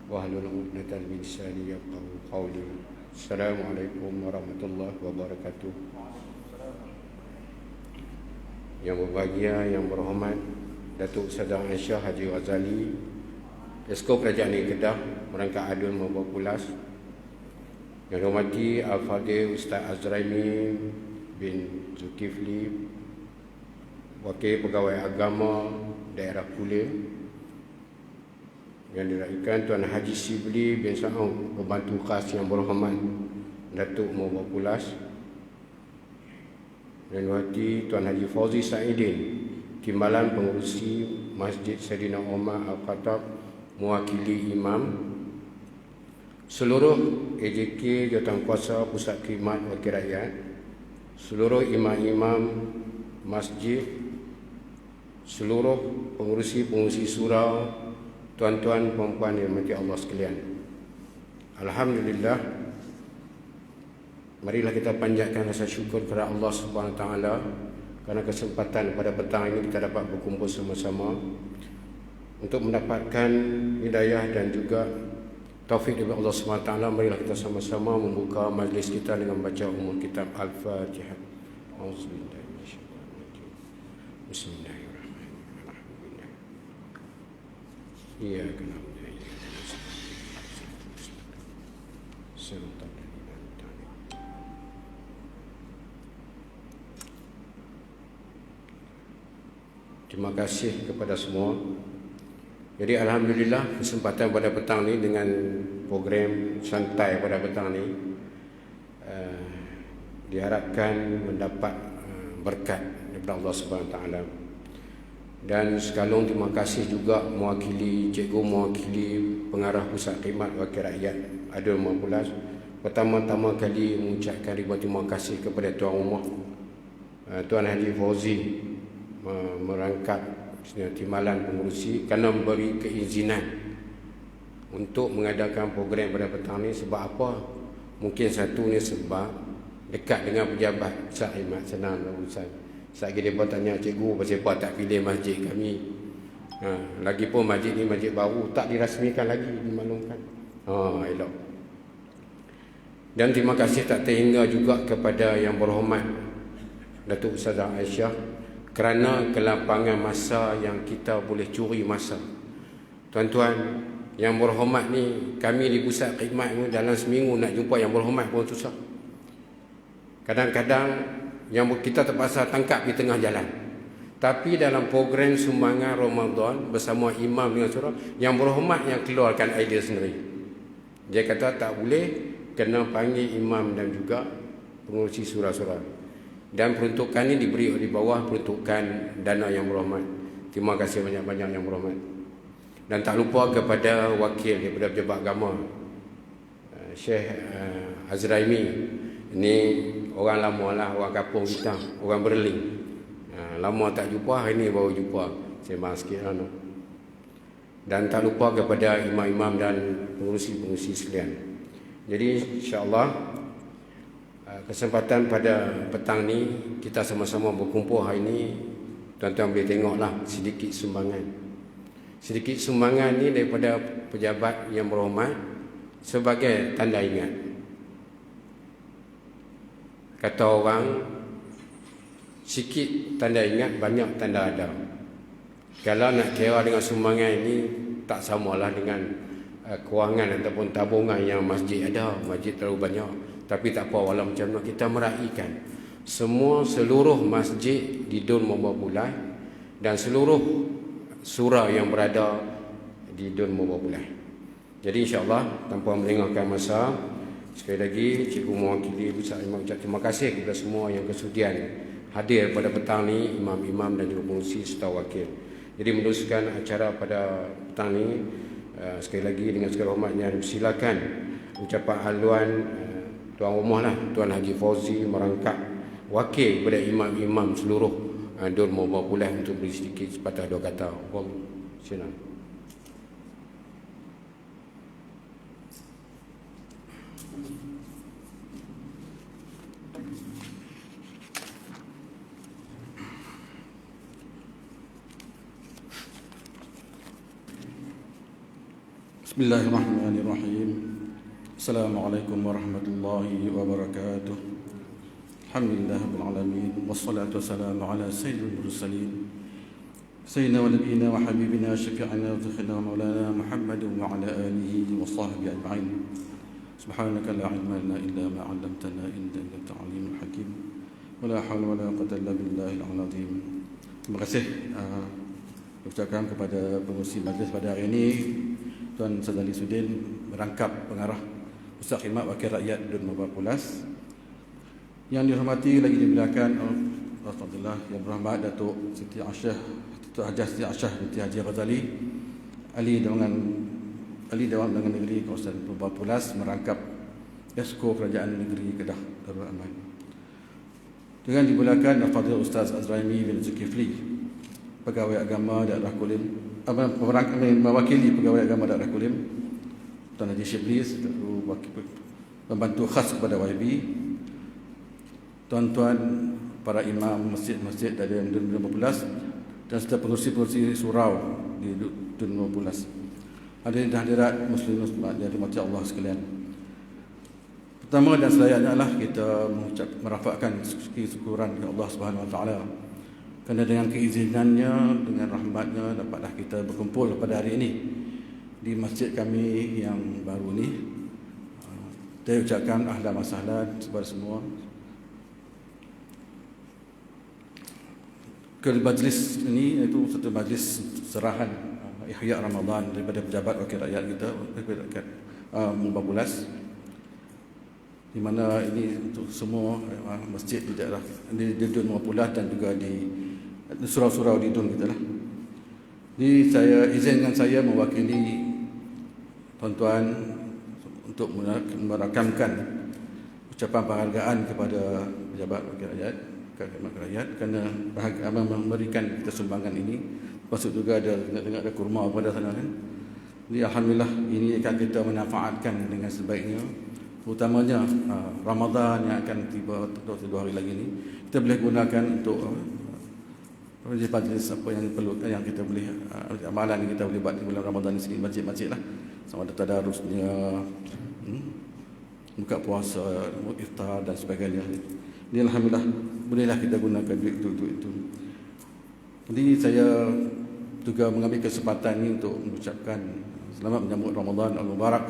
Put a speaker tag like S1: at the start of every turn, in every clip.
S1: wahlul 'uqdatam min lisani yafqahu qawli. Assalamualaikum warahmatullahi wabarakatuh. Yang berbahagia, yang berhormat Datuk Sadang Aisyah Haji Ghazali, Esko Kerajaan Negeri Kedah, Merangkap Adun Mabuk Pulas. Yang dihormati Al-Fadhil Ustaz Azraimi bin Zulkifli, Wakil Pegawai Agama Daerah Kulim. Yang diraihkan Tuan Haji Sibli bin Sa'ung, Pembantu Khas yang berhormat Datuk Mabuk Pulas. Yang dihormati Tuan Haji Fauzi Sa'idin, Timbalan Pengurusi Masjid Saidina Umar Al-Khattab, mewakili imam. Seluruh AJK Jawatankuasa Pusat Khidmat Wakil Rakyat, seluruh imam-imam masjid, seluruh pengurusi-pengurusi surau, tuan-tuan, puan-puan yang dirahmati Allah sekalian. Alhamdulillah, marilah kita panjatkan rasa syukur kepada Allah Subhanahu Wa Taala kerana kesempatan pada petang ini kita dapat berkumpul sama-sama untuk mendapatkan hidayah dan juga taufik dari Allah Subhanahu Wa Taala. Marilah kita sama-sama membuka majlis kita dengan baca umul kitab Al-Fatihah. Auzubillahi minasyaitanir rajim. Bismillahirrahmanirrahim. Iyyaka na'budu wa iyyaka nasta'in. Terima kasih kepada semua. Jadi alhamdulillah kesempatan pada petang ni dengan program santai pada petang ni diharapkan mendapat berkat daripada Allah Subhanahu Taala. Dan sekalung terima kasih juga mewakili cikgu, mewakili pengarah Pusat Khidmat Wakil Rakyat Adun Pulas, pertama-tama kali mengucapkan ribuan terima kasih kepada Tuan Rumah Tuan Haji Fauzi merangkap timbalan pengurusi kerana memberi keizinan untuk mengadakan program pada petang ni. Sebab apa? Mungkin satu ni sebab dekat dengan pejabat Sa'imat, senang urusan. Sekali dia tanya cikgu pasal apa tak pilih masjid kami. Lagipun masjid ni masjid baru, tak dirasmikan lagi, dimaklumkan. Elok. Dan terima kasih tak terhingga juga kepada yang berhormat Datuk Ustazah Aisyah kerana kelapangan masa yang kita boleh curi masa. Tuan-tuan yang berhormat ni, kami di Pusat Khidmat ni dalam seminggu nak jumpa yang berhormat pun susah. Kadang-kadang yang kita terpaksa tangkap di tengah jalan. Tapi dalam program sumbangan Ramadan bersama imam dengan surau, yang berhormat yang keluarkan idea sendiri. Dia kata tak boleh, kena panggil imam dan juga pengurusi surau-surau. Dan peruntukan ini diberi di bawah peruntukan dana yang berhormat. Terima kasih banyak-banyak yang berhormat. Dan tak lupa kepada wakil daripada pejabat agama, Syekh Azraimi. Ini orang lama lah, orang kampung kita, orang Berling. Lama tak jumpa, hari ini baru jumpa. Sembang sikit lah. Dan tak lupa kepada imam-imam dan pengurusi-pengurusi sekalian. Jadi insya-Allah kesempatan pada petang ni kita sama-sama berkumpul hari ni, tuan-tuan boleh tengoklah sedikit sumbangan. Sedikit sumbangan ni daripada pejabat yang berhormat sebagai tanda ingat. Kata orang, sikit tanda ingat, banyak tanda ada. Kalau nak kira dengan sumbangan ini, tak samalah dengan kewangan ataupun tabungan yang masjid ada. Masjid terlalu banyak. Tapi tak apa, walau macam mana kita meraihkan seluruh masjid di Dun Mabuk Pulas dan seluruh surau yang berada di Dun Mabuk Pulas. Jadi insya-Allah tanpa melengahkan masa, sekali lagi cikgu mewakili Pusat Imam ucap terima kasih kepada semua yang kesudian hadir pada petang ni, imam-imam dan juga pengurusi serta wakil. Jadi meneruskan acara pada petang ni, sekali lagi dengan segala hormatnya silakan ucapan haluan Tuan Rumah lah, Tuan Haji Fauzi merangkap wakil kepada imam-imam seluruh Dun Mabuk Pulas untuk beri sedikit sepatah dua kata. Silakan.
S2: Bismillahirrahmanirrahim. Assalamualaikum warahmatullahi wabarakatuh. Alhamdulillahirabbil alamin wassalatu wassalamu ala sayyidil mursalin sayyidina wa nabiyina wa habibina syafi'ina wa dhakhirina maulana Muhammadin wa ala alihi wa sahbihi ajma'in. Subhanaka la ilma lana illa ma 'allamtana innaka antal alimul hakim. Wala haula wala quwwata illa billahil azim. Terima kasih ucapkan kepada pengurusi majlis pada hari ini, Tuan Sadali Sudin, merangkap pengarah Pusat Khidmat Wakil Rakyat Dun Mubah Pulas. Yang dihormati lagi dimuliakan Alhamdulillah, yang berhormat Datuk Siti Aisyah, Datuk Hajah Siti Aisyah binti Haji Ghazali, Ahli Dewan Undangan Negeri Kawasan Mubah Pulas, merangkap Esko Kerajaan Negeri Kedah Darul Aman. Dengan dimuliakan Al-Fadhil Ustaz Azraimi bin Zulkifli, Pegawai Agama Daerah Kulim, mewakili Pegawai Agama Daerah Kulim, Tuan Haji Shibli, pembantu khas kepada YB, tuan-tuan para imam masjid-masjid dari Dun 15 dan serta pengurusi-pengurusi surau di Dun 15. Hadirin dan hadirat muslimin muslimat yang dirahmati Allah sekalian. Pertama dan selayaknya adalah kita merafakkan syukuran kepada Allah Subhanahu Wa Taala, kerana dengan keizinannya, dengan rahmatnya, dapatlah kita berkumpul pada hari ini di masjid kami yang baru ini. Saya ucapkan ahlan wa sahlan kepada semua. Ke majlis ini iaitu satu majlis serahan Ihya Ramadan daripada pejabat wakil rakyat kita, wakil rakyat Mubah Pulas, di mana ini untuk semua masjid di daerah di Dun Mubah Pulas dan juga di surau-surau di Dun kita lah. Jadi saya izinkan saya mewakili tuan-tuan untuk merakamkan ucapan penghargaan kepada pejabat wakil rakyat, khidmat rakyat, kerana memberikan kita sumbangan ini. Maksud juga ada ada kurma pada sana kan. Jadi alhamdulillah ini akan kita manfaatkan dengan sebaiknya, terutamanya Ramadan yang akan tiba 2 hari lagi ni. Kita boleh gunakan untuk majlis apa yang perlu, yang kita boleh amalan yang kita boleh buat di bulan Ramadan ini sendiri, masjid-masjid lah, sama ada tadarusnya, buka puasa, iftar dan sebagainya. Ini alhamdulillah bolehlah kita gunakan duit itu. Jadi saya juga mengambil kesempatan ini untuk mengucapkan selamat menyambut Ramadan Al-Mubarak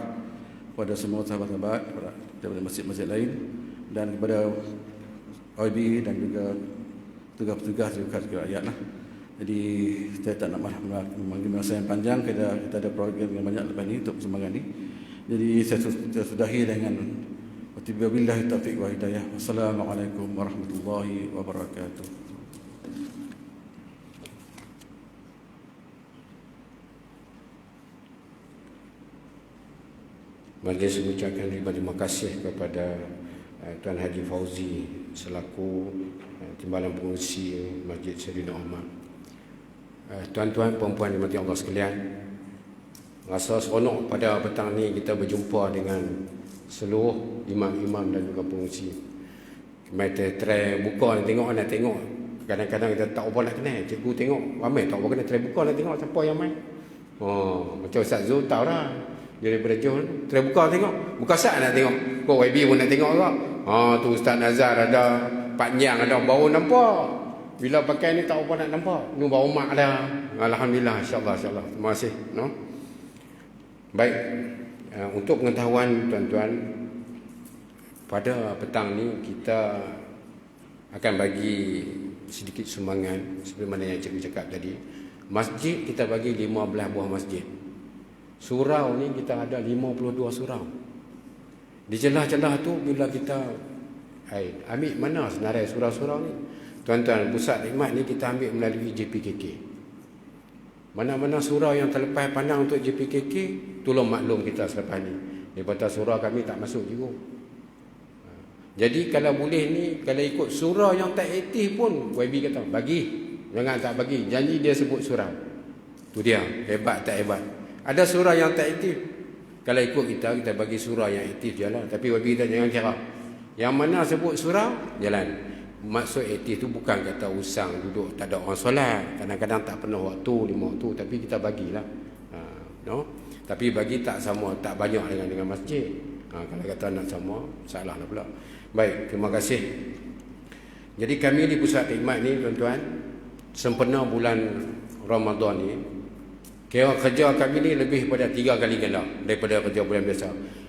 S2: kepada semua sahabat-sahabat daripada masjid-masjid lain dan kepada OIB dan juga tugas-tugas rakyat lah. Jadi saya tak nak mengambil masa yang panjang, kita ada program yang banyak lepas ini untuk persembahan ini. Jadi saya sudahi dengan wabillahi taufiq wa hidayah. Wassalamualaikum warahmatullahi wabarakatuh.
S1: Majlis mengucapkan terima kasih kepada Tuan Haji Fauzi selaku Timbalan Pengurusi Masjid Sayyidina Umar. Tuan-tuan puan-puan dimati Allah sekalian, rasa seronok pada petang ni kita berjumpa dengan seluruh imam-imam dan juga pengurusi. Kita try buka nak tengok. Kadang-kadang kita tak apa nak kenal. Cikgu tengok ramai tak apa kena try buka nak tengok siapa yang main. Macam Ustaz Zul tahu dah. Dia daripada Johor, try buka tengok. Buka sat nak tengok. Kau YB pun nak tengok juga. Tu Ustaz Nazar ada, Pak Nyang ada, baru nampak. Bila pakai ni tak apa nak nampak. Ni baru mak dah. Alhamdulillah, insya-Allah. Terima kasih, no. Baik. Untuk pengetahuan tuan-tuan, pada petang ni kita akan bagi sedikit sumbangan seperti mana yang cikgu cakap tadi. Masjid kita bagi 15 buah masjid. Surau ni kita ada 52 surau. Di celah-celah tu bila kita ambil mana senarai surau-surau ni, tuan-tuan, pusat khidmat ni kita ambil melalui JPKK. Mana-mana surau yang terlepas pandang untuk JPKK, tolong maklum kita selepas ni. Daripada surau kami tak masuk juga. Jadi kalau boleh ni, kalau ikut surau yang tak aktif pun, YB kata bagi, jangan tak bagi. Janji dia sebut surau. Tu dia, hebat tak hebat. Ada surau yang tak aktif. Kalau ikut kita bagi surau yang aktif je lah. Tapi YB kita jangan kira. Yang mana sebut surau, jalan. Maksud aktif tu bukan kata usang duduk tak ada orang solat. Kadang-kadang tak penuh waktu, 5 waktu. Tapi kita bagilah. No? Tapi bagi tak sama, tak banyak dengan masjid. Kalau kata nak sama, salah lah pula. Baik, terima kasih. Jadi kami di Pusat Khidmat ni tuan-tuan, sempena bulan Ramadan ni, kira kerja kami ni lebih pada 3 kali ganda daripada kerja bulan biasa.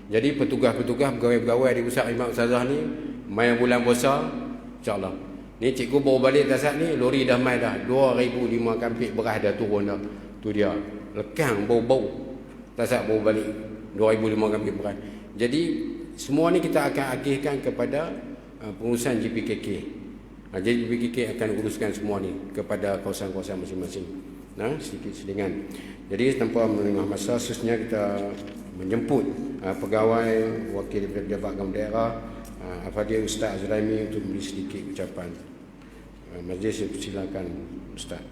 S1: Jadi petugas-petugas, pegawai-pegawai di Pusat Khidmat Ustazah ni, main bulan puasa, insyaAllah. Ni cikgu baru balik tasat ni, lori dah main dah 2,005 kampik beras dah turun dah. Tu dia, lekang bau-bau. Tasat baru balik 2,005 kampik beras. Jadi semua ni kita akan agihkan kepada pengurusan GPKK. Jadi GPKK akan uruskan semua ni kepada kawasan-kawasan masing-masing. Sedikit sedingan. Jadi tanpa melengah masa, khususnya kita menjemput pegawai wakil daripada Pejabat Agama Daerah Al-Fadhil Ustaz Azraimi untuk memberi sedikit ucapan. Majlis, silakan Ustaz.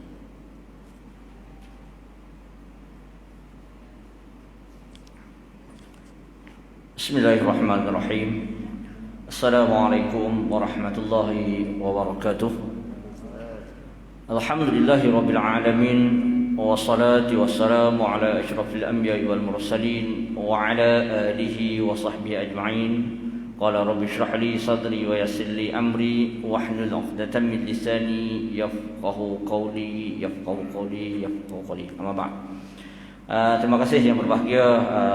S3: Bismillahirrahmanirrahim. Assalamualaikum warahmatullahi wabarakatuh. Alhamdulillahirabbil alamin, wassalatu wassalamu ala asyrafil anbiya'i wal mursalin wa ala alihi wa sahbihi ajma'in. Qala rabbi shrah li sadri wa yassir li amri wahlul 'uqdatam min lisani yafqahu qawli. Amma ba'd. Terima kasih yang berbahagia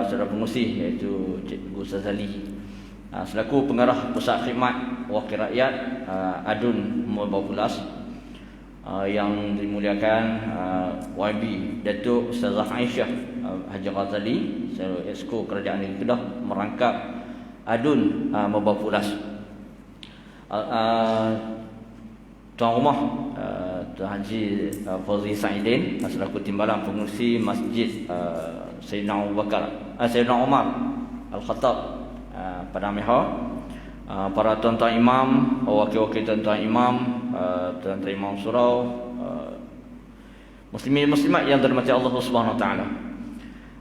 S3: saudara pengurusi iaitu Cikgu Ustazali, selaku pengarah Pusat Khidmat Wakil Rakyat Adun Mubapulas, yang dimuliakan YB Datuk Ustazah Aisyah Haji Ghazali selaku Exco Kerajaan Negeri Kedah merangkap Adun Mubapulas, Tuan Rumah Tuan Haji Fauzi Saidin selaku Timbalan Pengurusi Masjid Sayyidina Umar Al-Khattab Padang Mehar, para tuan-tuan imam, wakil-wakil tuan-tuan imam, tuan-tuan imam surau, muslimin muslimat yang dirahmati Allah Subhanahu wa taala.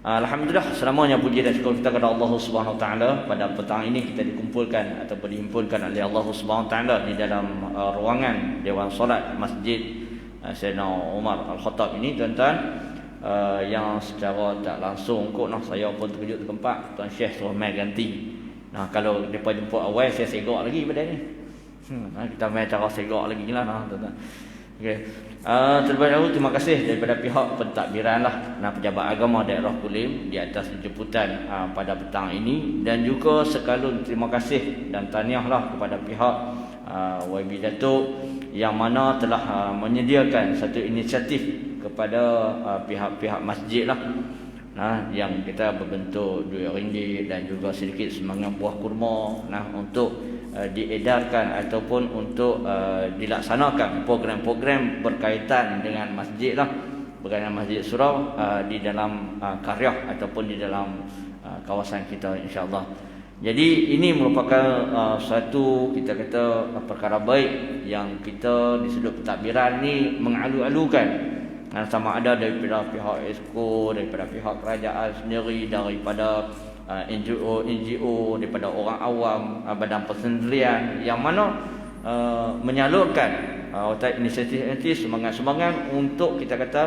S3: Alhamdulillah, selamanya puji dan syukur kita kepada Allah Subhanahu wa taala. Pada petang ini kita dikumpulkan ataupun dihimpunkan oleh Allah Subhanahu wa taala di dalam ruangan Dewan Solat Masjid Sayyidina Umar Al-Khattab ini, tuan-tuan, yang secara tak langsung kot saya pun terkejut terkempak. Tuan Syekh suruh main ganti. Kalau depa jemput awal, saya segak lagi pada ni. Kita main cara segak lagi lah, tuan-tuan. Okey. Terlebih dahulu terima kasih daripada pihak pentadbiran Pejabat Agama Daerah Kulim di atas jemputan pada petang ini, dan juga sekalun terima kasih dan tahniahlah kepada pihak YB Datuk yang mana telah menyediakan satu inisiatif kepada pihak-pihak masjid yang kita berbentuk RM2 dan juga sedikit semangat buah kurma untuk diedarkan ataupun untuk dilaksanakan program-program berkaitan dengan masjid berkaitan masjid surau di dalam qaryah ataupun di dalam kawasan kita, insya-Allah. Jadi ini merupakan satu kita kata perkara baik yang kita di sudut pentadbiran ni mengalu-alukan, sama ada daripada pihak Exco, daripada pihak kerajaan sendiri, daripada NGO, daripada orang awam, badan persendirian yang mana menyalurkan inisiatif semangat-semangat untuk kita kata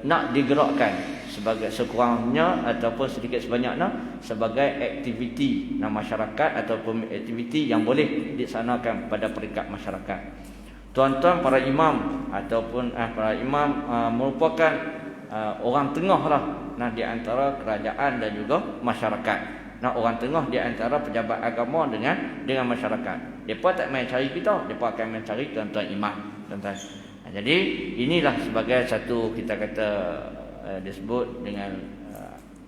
S3: nak digerakkan sebagai sekurangnya ataupun sedikit sebanyaknya sebagai aktiviti masyarakat ataupun aktiviti yang boleh dilaksanakan pada peringkat masyarakat. Tuan-tuan para imam ataupun para imam merupakan orang tengah di antara kerajaan dan juga masyarakat. Orang tengah di antara pejabat agama dengan masyarakat. Depa tak main cari kita, depa akan mencari tuan-tuan imam, tuan-tuan. Jadi inilah sebagai satu kita kata disebut dengan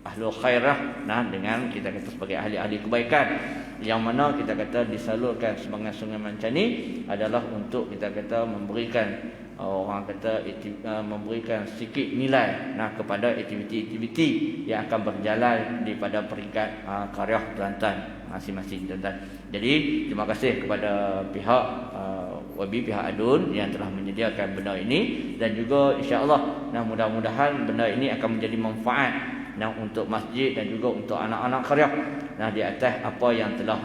S3: ahlul khairah, dengan kita kata sebagai ahli-ahli kebaikan, yang mana kita kata disalurkan semangat-semangat macam ni adalah untuk kita kata memberikan orang kata memberikan sedikit nilai kepada aktiviti-aktiviti yang akan berjalan daripada peringkat qaryah tuan-tuan masing-masing, tuan-tuan. Jadi terima kasih kepada pihak YB, pihak Adun yang telah menyediakan benda ini, dan juga insya-Allah mudah-mudahan benda ini akan menjadi manfaat untuk masjid dan juga untuk anak-anak qaryah di atas apa yang telah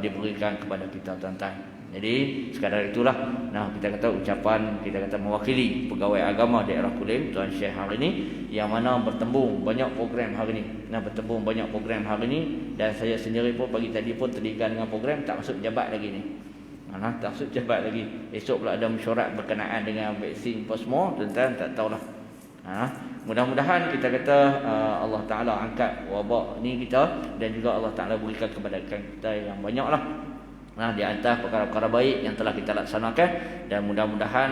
S3: diberikan kepada kita, tuan-tuan. Jadi sekadar itulah kita kata ucapan, kita kata mewakili pegawai agama daerah Kulim Tuan Syekh hari ini, yang mana bertembung banyak program hari ini. Bertembung banyak program hari ini, dan saya sendiri pun pagi tadi pun terlibat dengan program tak masuk jabat lagi ni. Tak masuk jabat lagi. Esok pula ada mesyuarat berkenaan dengan vaksin Posmo, tuan-tuan tak tahulah. Mudah-mudahan kita kata Allah Ta'ala angkat wabak ni kita, dan juga Allah Ta'ala berikan kepada kita yang banyaklah di atas perkara-perkara baik yang telah kita laksanakan. Dan mudah-mudahan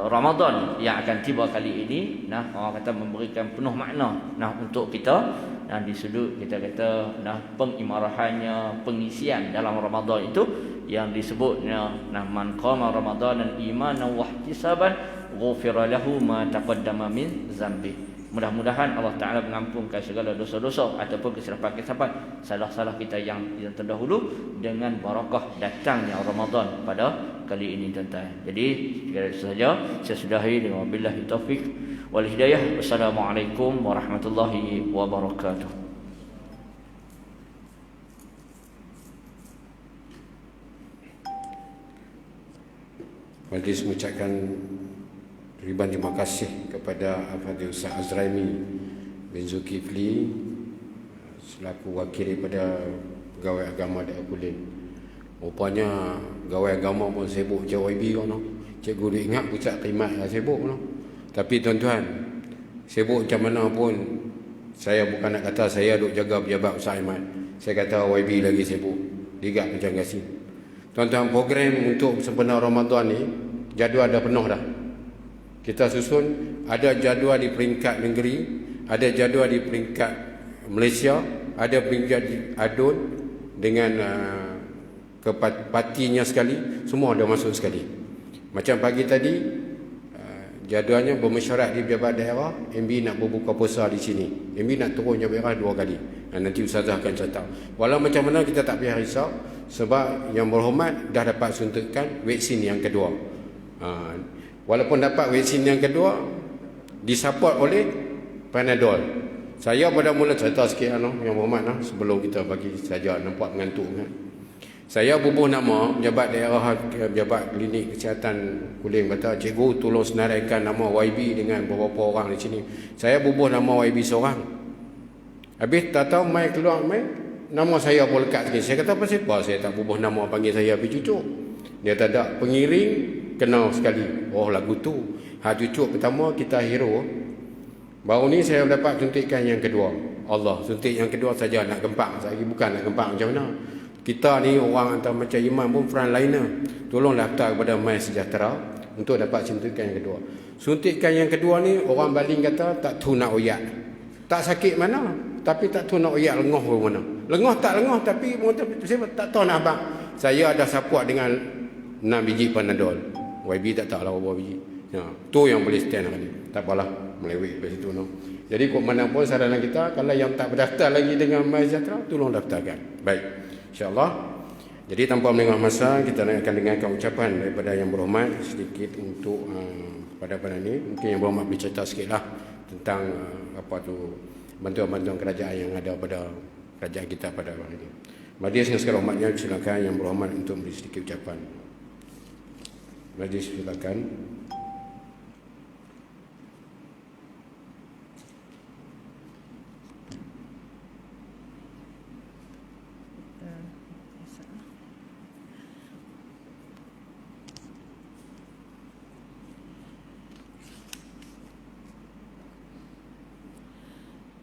S3: Ramadan yang akan tiba kali ini orang kata memberikan penuh makna untuk kita, di sudut kita kata pengimarahannya, pengisian dalam Ramadan itu yang disebutnya man qama ramadanan imanan wa ihtisaban ghufira lahu ma taqaddama min zambi. Mudah-mudahan Allah Ta'ala mengampunkan segala dosa-dosa ataupun kesilapan-kesilapan salah-salah kita yang terdahulu dengan barakah datangnya Ramadan pada kali ini, tuan-tuan. Jadi sekadar itu saja saya sudahi. Wabillahi taufik wal hidayah. Wassalamualaikum warahmatullahi wabarakatuh.
S1: Majlis mengucapkan ribuan terima kasih kepada Al-Fadhil Ustaz Azraimi bin Zulkifli selaku wakil daripada pegawai agama daerah Kulim. Rupanya pegawai agama pun sibuk JYB kan. Cikgu dia ingat pusat khidmat lah sibuk kan. Tapi tuan-tuan, sibuk macam mana pun, saya bukan nak kata saya duk jaga pejabat Ustaz Ahmad. Saya kata YB lagi sibuk. Ligat macam gasing. Tuan-tuan, program untuk sempena Ramadan ni jadual dah penuh dah. Kita susun, ada jadual di peringkat negeri, ada jadual di peringkat Malaysia, ada peringkat di ADUN dengan partinya sekali, semua ada masuk sekali. Macam pagi tadi, jadualnya bermesyuarat di pejabat daerah, MB nak berbuka puasa di sini, MB nak turun jabat daerah 2 kali. Nanti Ustazah akan catat. Walau macam mana kita tak payah risau, sebab yang berhormat dah dapat suntikan vaksin yang kedua. Walaupun dapat vaksin yang kedua, disupport oleh Panadol. Saya pada mula cerita sikit yang berhormat sebelum kita bagi saja nampak mengantuk kan. Saya bubuh nama pejabat daerah, pejabat klinik kesihatan Kulim kata, cikgu tolong senaraikan nama YB dengan beberapa orang di sini. Saya bubuh nama YB seorang. Habis tak tahu mai keluar mai nama saya pun lekat sikit. Saya kata apa saya tak bubuh nama, panggil saya Abi Cucuk. Dia tak ada pengiring kenal sekali. Oh, lagu tu. Cucuk pertama kita hero. Baru ni saya dapat suntikan yang kedua. Allah, suntik yang kedua saja nak gempak. Saya bukan nak gempak macam mana. Kita ni orang antara macam imam pun frontliner. Tolong daftar kepada My Sejahtera untuk dapat suntikan yang kedua. Suntikan yang kedua ni orang baling kata tak tahu nak oyak. Tak sakit mana, tapi tak tahu nak oyak lengah ke mana. Lengah tak lengah tapi tak tahu nak abang. Saya ada support dengan 6 biji Panadol. YB tak tahu lah berapa biji. Tu yang boleh stand hari ni. Tak apalah, melewek dari situ. Jadi kok mana pun saranan kita, kalau yang tak berdaftar lagi dengan My Sejahtera, tolong daftarkan. Baik, insyaAllah. Jadi tanpa melengah masa, kita akan dengarkan ucapan daripada yang berhormat sedikit untuk pada ni. Mungkin yang berhormat boleh cerita sikit lah tentang bantuan-bantuan kerajaan yang ada pada kerajaan kita pada hari ini. Majlis yang segala hormatnya, silakan yang berhormat untuk memberi sedikit ucapan. Majlis silakan.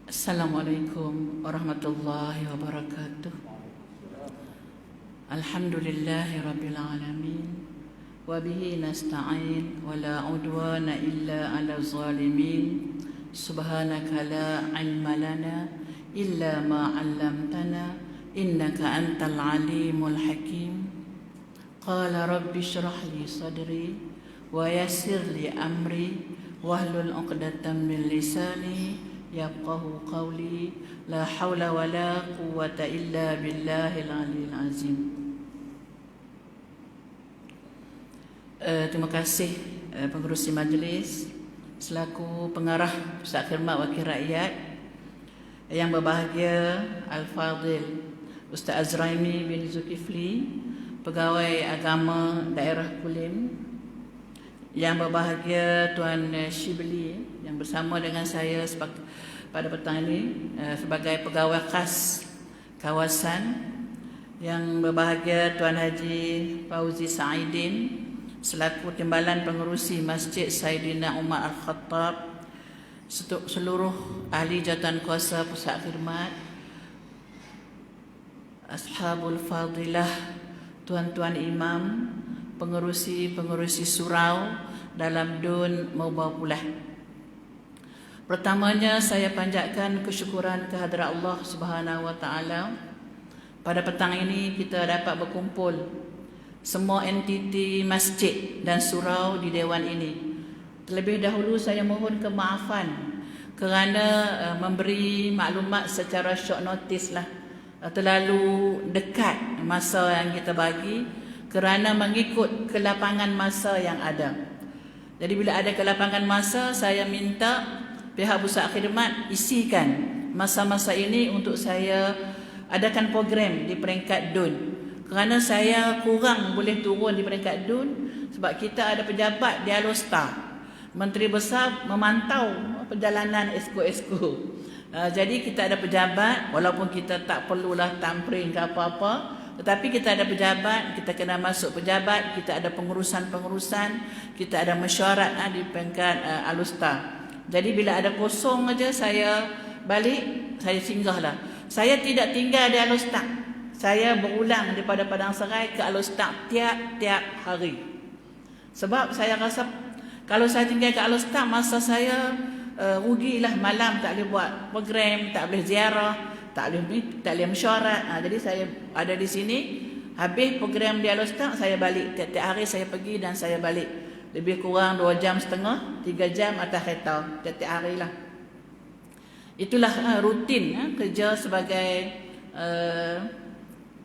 S4: Assalamualaikum warahmatullahi wabarakatuh. Alhamdulillahi rabbil alamin. Wabihi nasta'in wa la udwana illa ala zalimin. Subhanaka la ilma lana illa ma 'allamtana innaka antal alimul hakim. Qala rabbi shrah li sadri wa yassir li amri wahlul 'uqdatam min lisani yafqahu qawli. La hawla wa la quwwata illa billahil aliyil azim. Terima kasih pengerusi majlis selaku pengarah Pusat Khidmat Wakil Rakyat, yang berbahagia Al-Fadhil Ustaz Azraimi bin Zulkifli, pegawai agama daerah Kulim, yang berbahagia Tuan Shibli yang bersama dengan saya pada petang ini sebagai pegawai khas kawasan, yang berbahagia Tuan Haji Fauzi Saidin selaku Timbalan Pengerusi Masjid Saidina Umar Al-Khattab, seluruh ahli jawatan kuasa pusat khidmat, ashabul fadilah, tuan-tuan imam, pengerusi surau dalam dun maupun pulah. Pertamanya saya panjatkan kesyukuran kehadrat Allah Subhanahu wa taala. Pada petang ini kita dapat berkumpul semua entiti masjid dan surau di dewan ini. Terlebih dahulu saya mohon kemaafan kerana memberi maklumat secara short notice lah, terlalu dekat masa yang kita bagi kerana mengikut kelapangan masa yang ada. Jadi bila ada kelapangan masa, saya minta pihak pusat khidmat isikan masa-masa ini untuk saya adakan program di peringkat DUN. Kerana saya kurang boleh turun di peringkat DUN sebab kita ada pejabat di Alostar. Menteri Besar memantau perjalanan esko-esko. Jadi kita ada pejabat, walaupun kita tak perlulah tampering ke apa-apa, tetapi kita ada pejabat, kita kena masuk pejabat, kita ada pengurusan-pengurusan, kita ada mesyuarat di peringkat Alostar. Jadi bila ada kosong aja saya balik, saya singgahlah. Saya tidak tinggal di Alostar. Saya berulang daripada Padang Serai ke Alostar tiap-tiap hari. Sebab saya rasa kalau saya tinggal ke Alostar, masa saya rugilah, malam tak boleh buat program, tak boleh ziarah, tak boleh mesyuarat. Jadi saya ada di sini, habis program di Alostar, saya balik. Tiap-tiap hari saya pergi dan saya balik. Lebih kurang 2 jam setengah, 3 jam atas kereta. Tiap-tiap hari lah. Itulah rutin kerja sebagai,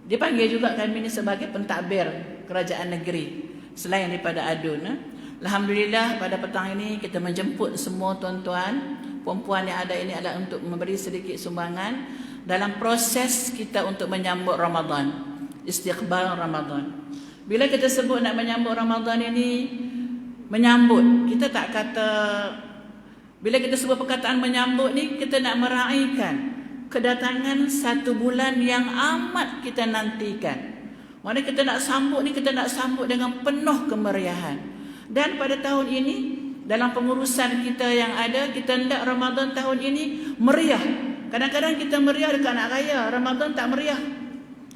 S4: dipanggil juga kami ini sebagai pentadbir kerajaan negeri selain daripada ADUN. Alhamdulillah pada petang ini kita menjemput semua tuan-tuan, perempuan yang ada ini adalah untuk memberi sedikit sumbangan dalam proses kita untuk menyambut Ramadan, istiqbal Ramadan. Bila kita sebut nak menyambut Ramadan ini, menyambut, kita tak kata, bila kita sebut perkataan menyambut ni, kita nak meraihkan kedatangan satu bulan yang amat kita nantikan. Mana kita nak sambut ni, kita nak sambut dengan penuh kemeriahan. Dan pada tahun ini, dalam pengurusan kita yang ada, kita hendak Ramadan tahun ini meriah. Kadang-kadang kita meriah dekat nak raya, Ramadan tak meriah.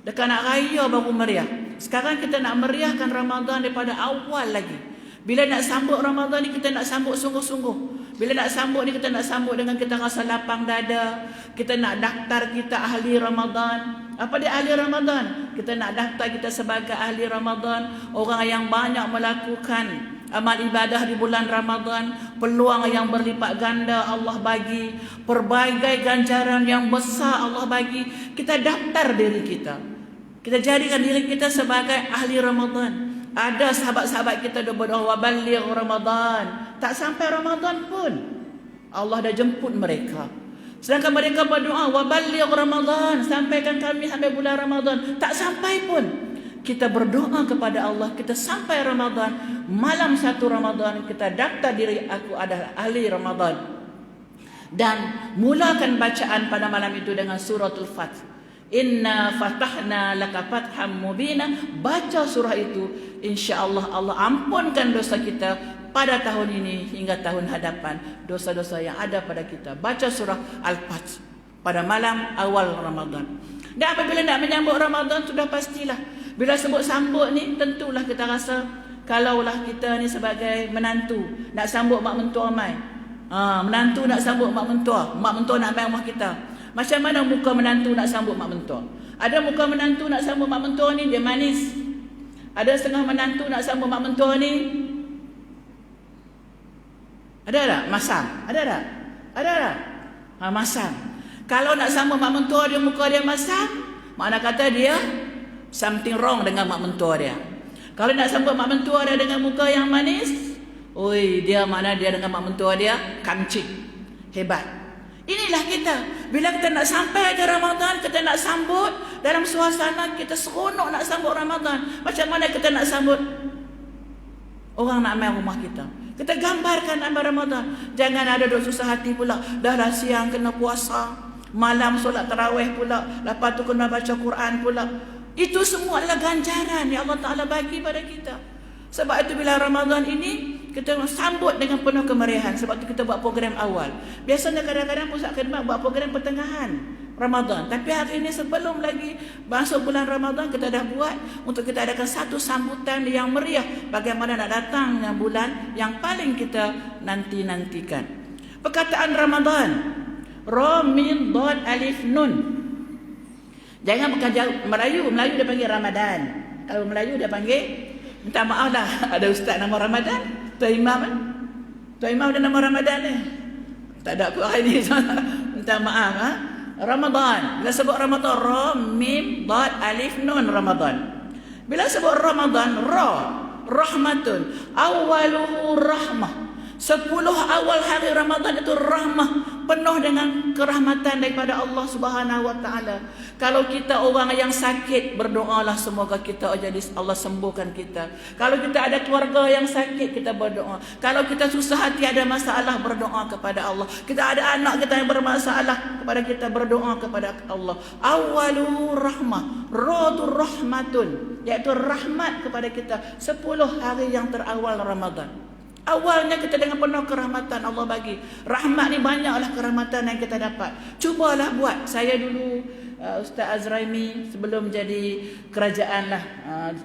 S4: Dekat nak raya baru meriah. Sekarang kita nak meriahkan Ramadan daripada awal lagi. Bila nak sambut Ramadan ni, kita nak sambut sungguh-sungguh. Bila nak sambut ni, kita nak sambut dengan kita rasa lapang dada. Kita nak daftar kita ahli Ramadan. Apa dia ahli Ramadan? Kita nak daftar kita sebagai ahli Ramadan, orang yang banyak melakukan amal ibadah di bulan Ramadan, peluang yang berlipat ganda Allah bagi, pelbagai ganjaran yang besar Allah bagi. Kita daftar diri kita. Kita jadikan diri kita sebagai ahli Ramadan. Ada sahabat-sahabat kita dah berdoa waballigh Ramadan, tak sampai Ramadan pun Allah dah jemput mereka. Sedangkan mereka berdoa waballigh Ramadan, sampaikan kami sampai bulan Ramadan, tak sampai pun. Kita berdoa kepada Allah, kita sampai Ramadan, malam 1 Ramadan kita daftar diri aku adalah ahli Ramadan. Dan mulakan bacaan pada malam itu dengan suratul Fath. Inna fatahna laka fatham mubina. Baca surah itu, insya-Allah Allah ampunkan dosa kita pada tahun ini hingga tahun hadapan, dosa-dosa yang ada pada kita. Baca surah Al-Fath pada malam awal Ramadan. Dan apabila nak menyambut Ramadan, sudah pastilah bila sebut sambut ni, tentulah kita rasa kalaulah kita ni sebagai menantu nak sambut mak mentua mai. Menantu nak sambut mak mentua nak mai rumah kita. Macam mana muka menantu nak sambut mak mentua? Ada muka menantu nak sambut mak mentua ni dia manis. Ada setengah menantu nak sambut mak mentua ni, ada tak? Masam. Ada tak? Ada tak? Masam. Kalau nak sambut mak mentua dia muka dia masam, makna kata dia something wrong dengan mak mentua dia. Kalau nak sambut mak mentua dia dengan muka yang manis, oi, dia makna dia dengan mak mentua dia kancing, hebat. Inilah kita. Bila kita nak sampai ke Ramadan, kita nak sambut dalam suasana kita seronok nak sambut Ramadan. Macam mana kita nak sambut? Orang nak main rumah kita. Kita gambarkan amal Ramadan. Jangan ada duk susah hati pula. Dah siang kena puasa, malam solat tarawih pula, lepas tu kena baca Quran pula. Itu semua adalah ganjaran yang Allah Ta'ala bagi pada kita. Sebab itu bila Ramadan ini kita sambut dengan penuh kemeriahan. Sebab itu kita buat program awal. Biasanya kadang-kadang pusat khidmat buat program pertengahan Ramadan. Tapi hari ini sebelum lagi masuk bulan Ramadan, kita dah buat untuk kita adakan satu sambutan yang meriah. Bagaimana nak datangnya bulan yang paling kita nanti-nantikan. Perkataan Ramadan. Ra, Mim, Dad, Alif, Nun. Jangan bukan Melayu. Melayu dia panggil Ramadan. Kalau Melayu dia panggil, minta maaf lah, ada ustaz nama Ramadan. Tuan Imam kan? Tuan Imam ada nama Ramadan ni. Tak ada aku hari ni. Minta maaf. Ha? Ramadan. Bila sebut Ramadan, Ra, Mim, Dad, Alif, Nun, Ramadan. Bila sebut Ramadan, Ra, Rahmatun. Awaluhu rahmah. 10 awal hari Ramadan itu rahmah, penuh dengan kerahmatan daripada Allah Subhanahu Wa Taala. Kalau kita orang yang sakit, berdoalah semoga kita jadi Allah sembuhkan kita. Kalau kita ada keluarga yang sakit, kita berdoa. Kalau kita susah hati, ada masalah, berdoa kepada Allah. Kita ada anak kita yang bermasalah, kepada kita berdoa kepada Allah. Awalu rahmah, radu rahmatun, iaitu rahmat kepada kita 10 hari yang terawal Ramadan. Awalnya kita dengan penuh kerahmatan Allah bagi. Rahmat ni banyaklah kerahmatan yang kita dapat. Cubalah buat. Saya dulu Ustaz Azraimi sebelum jadi kerajaan lah.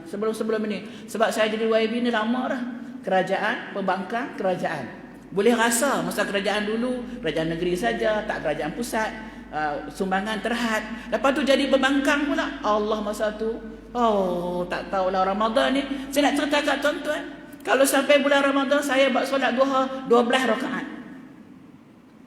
S4: Sebelum ini. Sebab saya jadi YB ni lama dah. Kerajaan, pembangkang, kerajaan. Boleh rasa masa kerajaan dulu, kerajaan negeri saja, tak kerajaan pusat. Sumbangan terhad. Lepas tu jadi pembangkang pula. Allah masa tu. Oh, tak tahulah Ramadan ni. Saya nak cerita kat tuan-tuan. Kalau sampai bulan Ramadan, saya buat solat duha 12 rakaat.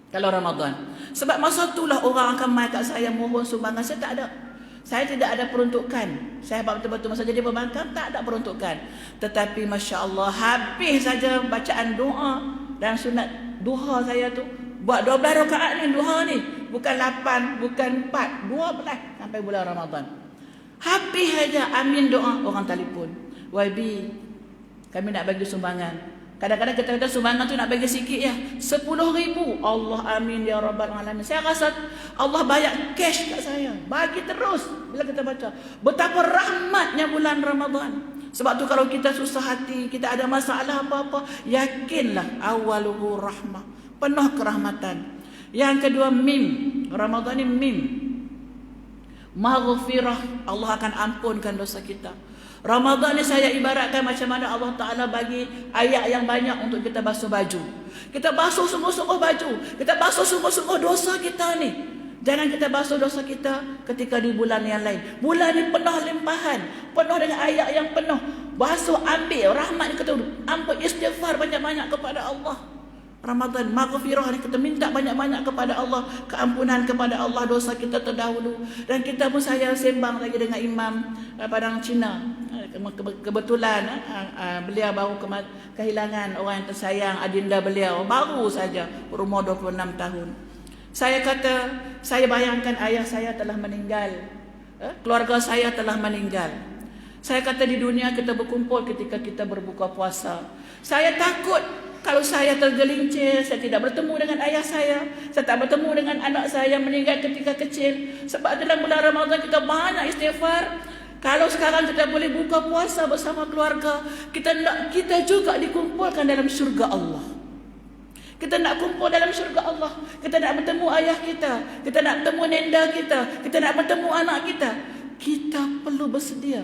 S4: Kalau Ramadan. Sebab masa itulah orang akan mai kat saya mohon sumbangan. Saya tak ada. Saya tidak ada peruntukan. Saya betul-betul masa jadi pembangkang, tak ada peruntukan. Tetapi Masya Allah, habis saja bacaan doa dan sunat duha saya tu. Buat 12 rakaat ni, duha ni. Bukan 8, bukan 4, 12 sampai bulan Ramadan. Habis saja amin doa, orang telefon. YB, kami nak bagi sumbangan. Kadang-kadang kita kata sumbangan tu nak bagi sikit ya. 10,000. Allah amin ya Rabbal Alamin. Saya rasa Allah bayar cash kat saya. Bagi terus bila kita baca. Betapa rahmatnya bulan Ramadan. Sebab tu kalau kita susah hati, kita ada masalah apa-apa, yakinlah awaluhu rahmah. Penuh kerahmatan. Yang kedua mim. Ramadan ni mim. Maghfirah. Allah akan ampunkan dosa kita. Ramadan ni saya ibaratkan macam mana Allah Ta'ala bagi ayat yang banyak untuk kita basuh baju. Kita basuh sungguh-sungguh baju. Kita basuh sungguh-sungguh dosa kita ni. Jangan kita basuh dosa kita ketika di bulan yang lain. Bulan ni penuh limpahan. Penuh dengan ayat yang penuh. Basuh, ambil rahmat kita. Ampun, istighfar banyak-banyak kepada Allah. Ramadan, maghfirah ni kita minta banyak-banyak kepada Allah, keampunan kepada Allah dosa kita terdahulu. Dan kita pun saya sembang lagi dengan Imam Padang Cina. Kebetulan beliau baru kehilangan orang yang tersayang, adinda beliau baru saja berumur 26 tahun. Saya kata, saya bayangkan ayah saya telah meninggal, keluarga saya telah meninggal. Saya kata di dunia kita berkumpul ketika kita berbuka puasa. Saya takut kalau saya tergelincir, saya tidak bertemu dengan ayah saya tak bertemu dengan anak saya yang meninggal ketika kecil. Sebab dalam bulan Ramadan kita banyak istighfar. Kalau sekarang kita boleh buka puasa bersama keluarga, kita juga dikumpulkan dalam syurga Allah. Kita nak kumpul dalam syurga Allah. Kita nak bertemu ayah kita, kita nak bertemu nenda kita nak bertemu anak kita. Kita perlu bersedia.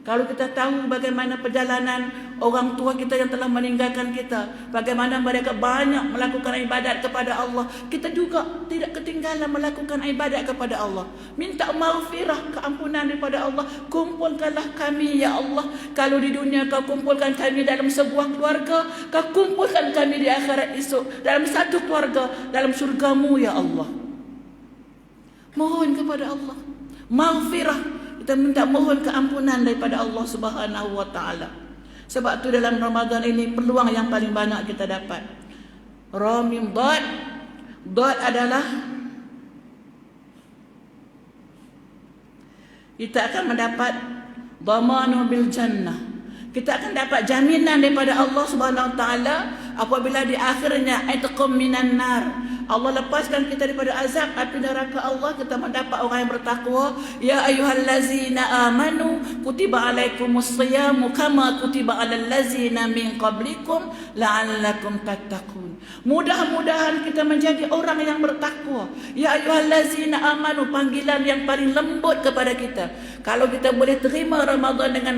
S4: Kalau kita tahu bagaimana perjalanan orang tua kita yang telah meninggalkan kita, bagaimana mereka banyak melakukan ibadat kepada Allah, kita juga tidak ketinggalan melakukan ibadat kepada Allah. Minta maghfirah, keampunan daripada Allah. Kumpulkanlah kami ya Allah. Kalau di dunia kau kumpulkan kami dalam sebuah keluarga, kau kumpulkan kami di akhirat esok dalam satu keluarga dalam syurgamu ya Allah. Mohon kepada Allah maghfirah. Kita minta mohon keampunan daripada Allah Subhanahu Wa Taala. Sebab tu dalam Ramadan ini peluang yang paling banyak kita dapat. Ra, Mim, Dad. Dad adalah kita akan mendapat dhamanu bil jannah. Kita akan dapat jaminan daripada Allah Subhanahu Wa Taala apabila di akhirnya itqum minan nar. Allah lepaskan kita daripada azab api neraka Allah, kita mendapat orang yang bertakwa. Ya ayyuhallazina amanu kutiba alaikumus siyamu kama kutiba alal ladzina min qablikum la'allakum tattaqun. Mudah-mudahan kita menjadi orang yang bertakwa. Ya ayyuhallazina amanu, panggilan yang paling lembut kepada kita. Kalau kita boleh terima Ramadan dengan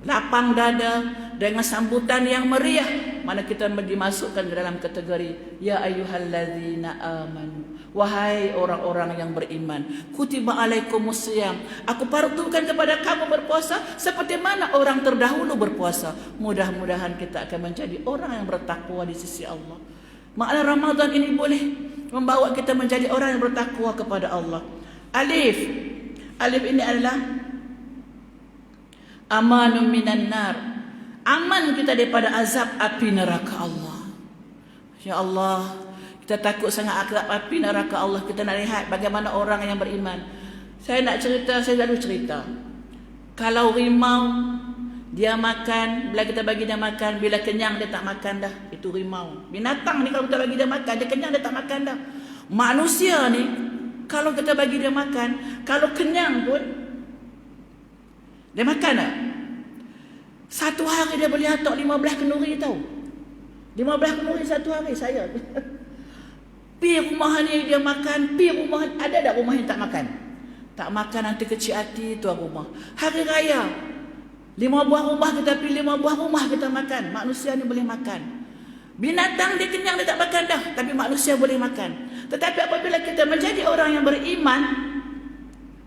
S4: lapang dada, dengan sambutan yang meriah, mana kita dimasukkan dalam kategori ya ayyuhallazina amanu, wahai orang-orang yang beriman, kutiba alaikumus siyam, aku fardukan kepada kamu berpuasa seperti mana orang terdahulu berpuasa. Mudah-mudahan kita akan menjadi orang yang bertakwa di sisi Allah. Makna Ramadan ini boleh membawa kita menjadi orang yang bertakwa kepada Allah. Alif ini adalah amanun minan nar, aman kita daripada azab api neraka Allah. Ya Allah, kita takut sangat azab api neraka Allah. Kita nak lihat bagaimana orang yang beriman. Saya nak cerita, saya selalu cerita. Kalau rimau dia makan, bila kita bagi dia makan, bila kenyang dia tak makan dah. Itu rimau. Binatang ni kalau kita bagi dia makan, dia kenyang dia tak makan dah. Manusia ni kalau kita bagi dia makan, kalau kenyang pun dia makan tak? Satu hari dia boleh atok 15 kenduri tahu. 15 kenduri satu hari saya. Pi rumah ni dia makan, pi rumah ada tak rumah yang tak makan? Tak makan nanti kecil hati tuan rumah. Hari raya 5 buah rumah kita pilih 5 buah rumah kita makan. Manusia ni boleh makan. Binatang dia kenyang dia tak makan dah, tapi manusia boleh makan. Tetapi apabila kita menjadi orang yang beriman,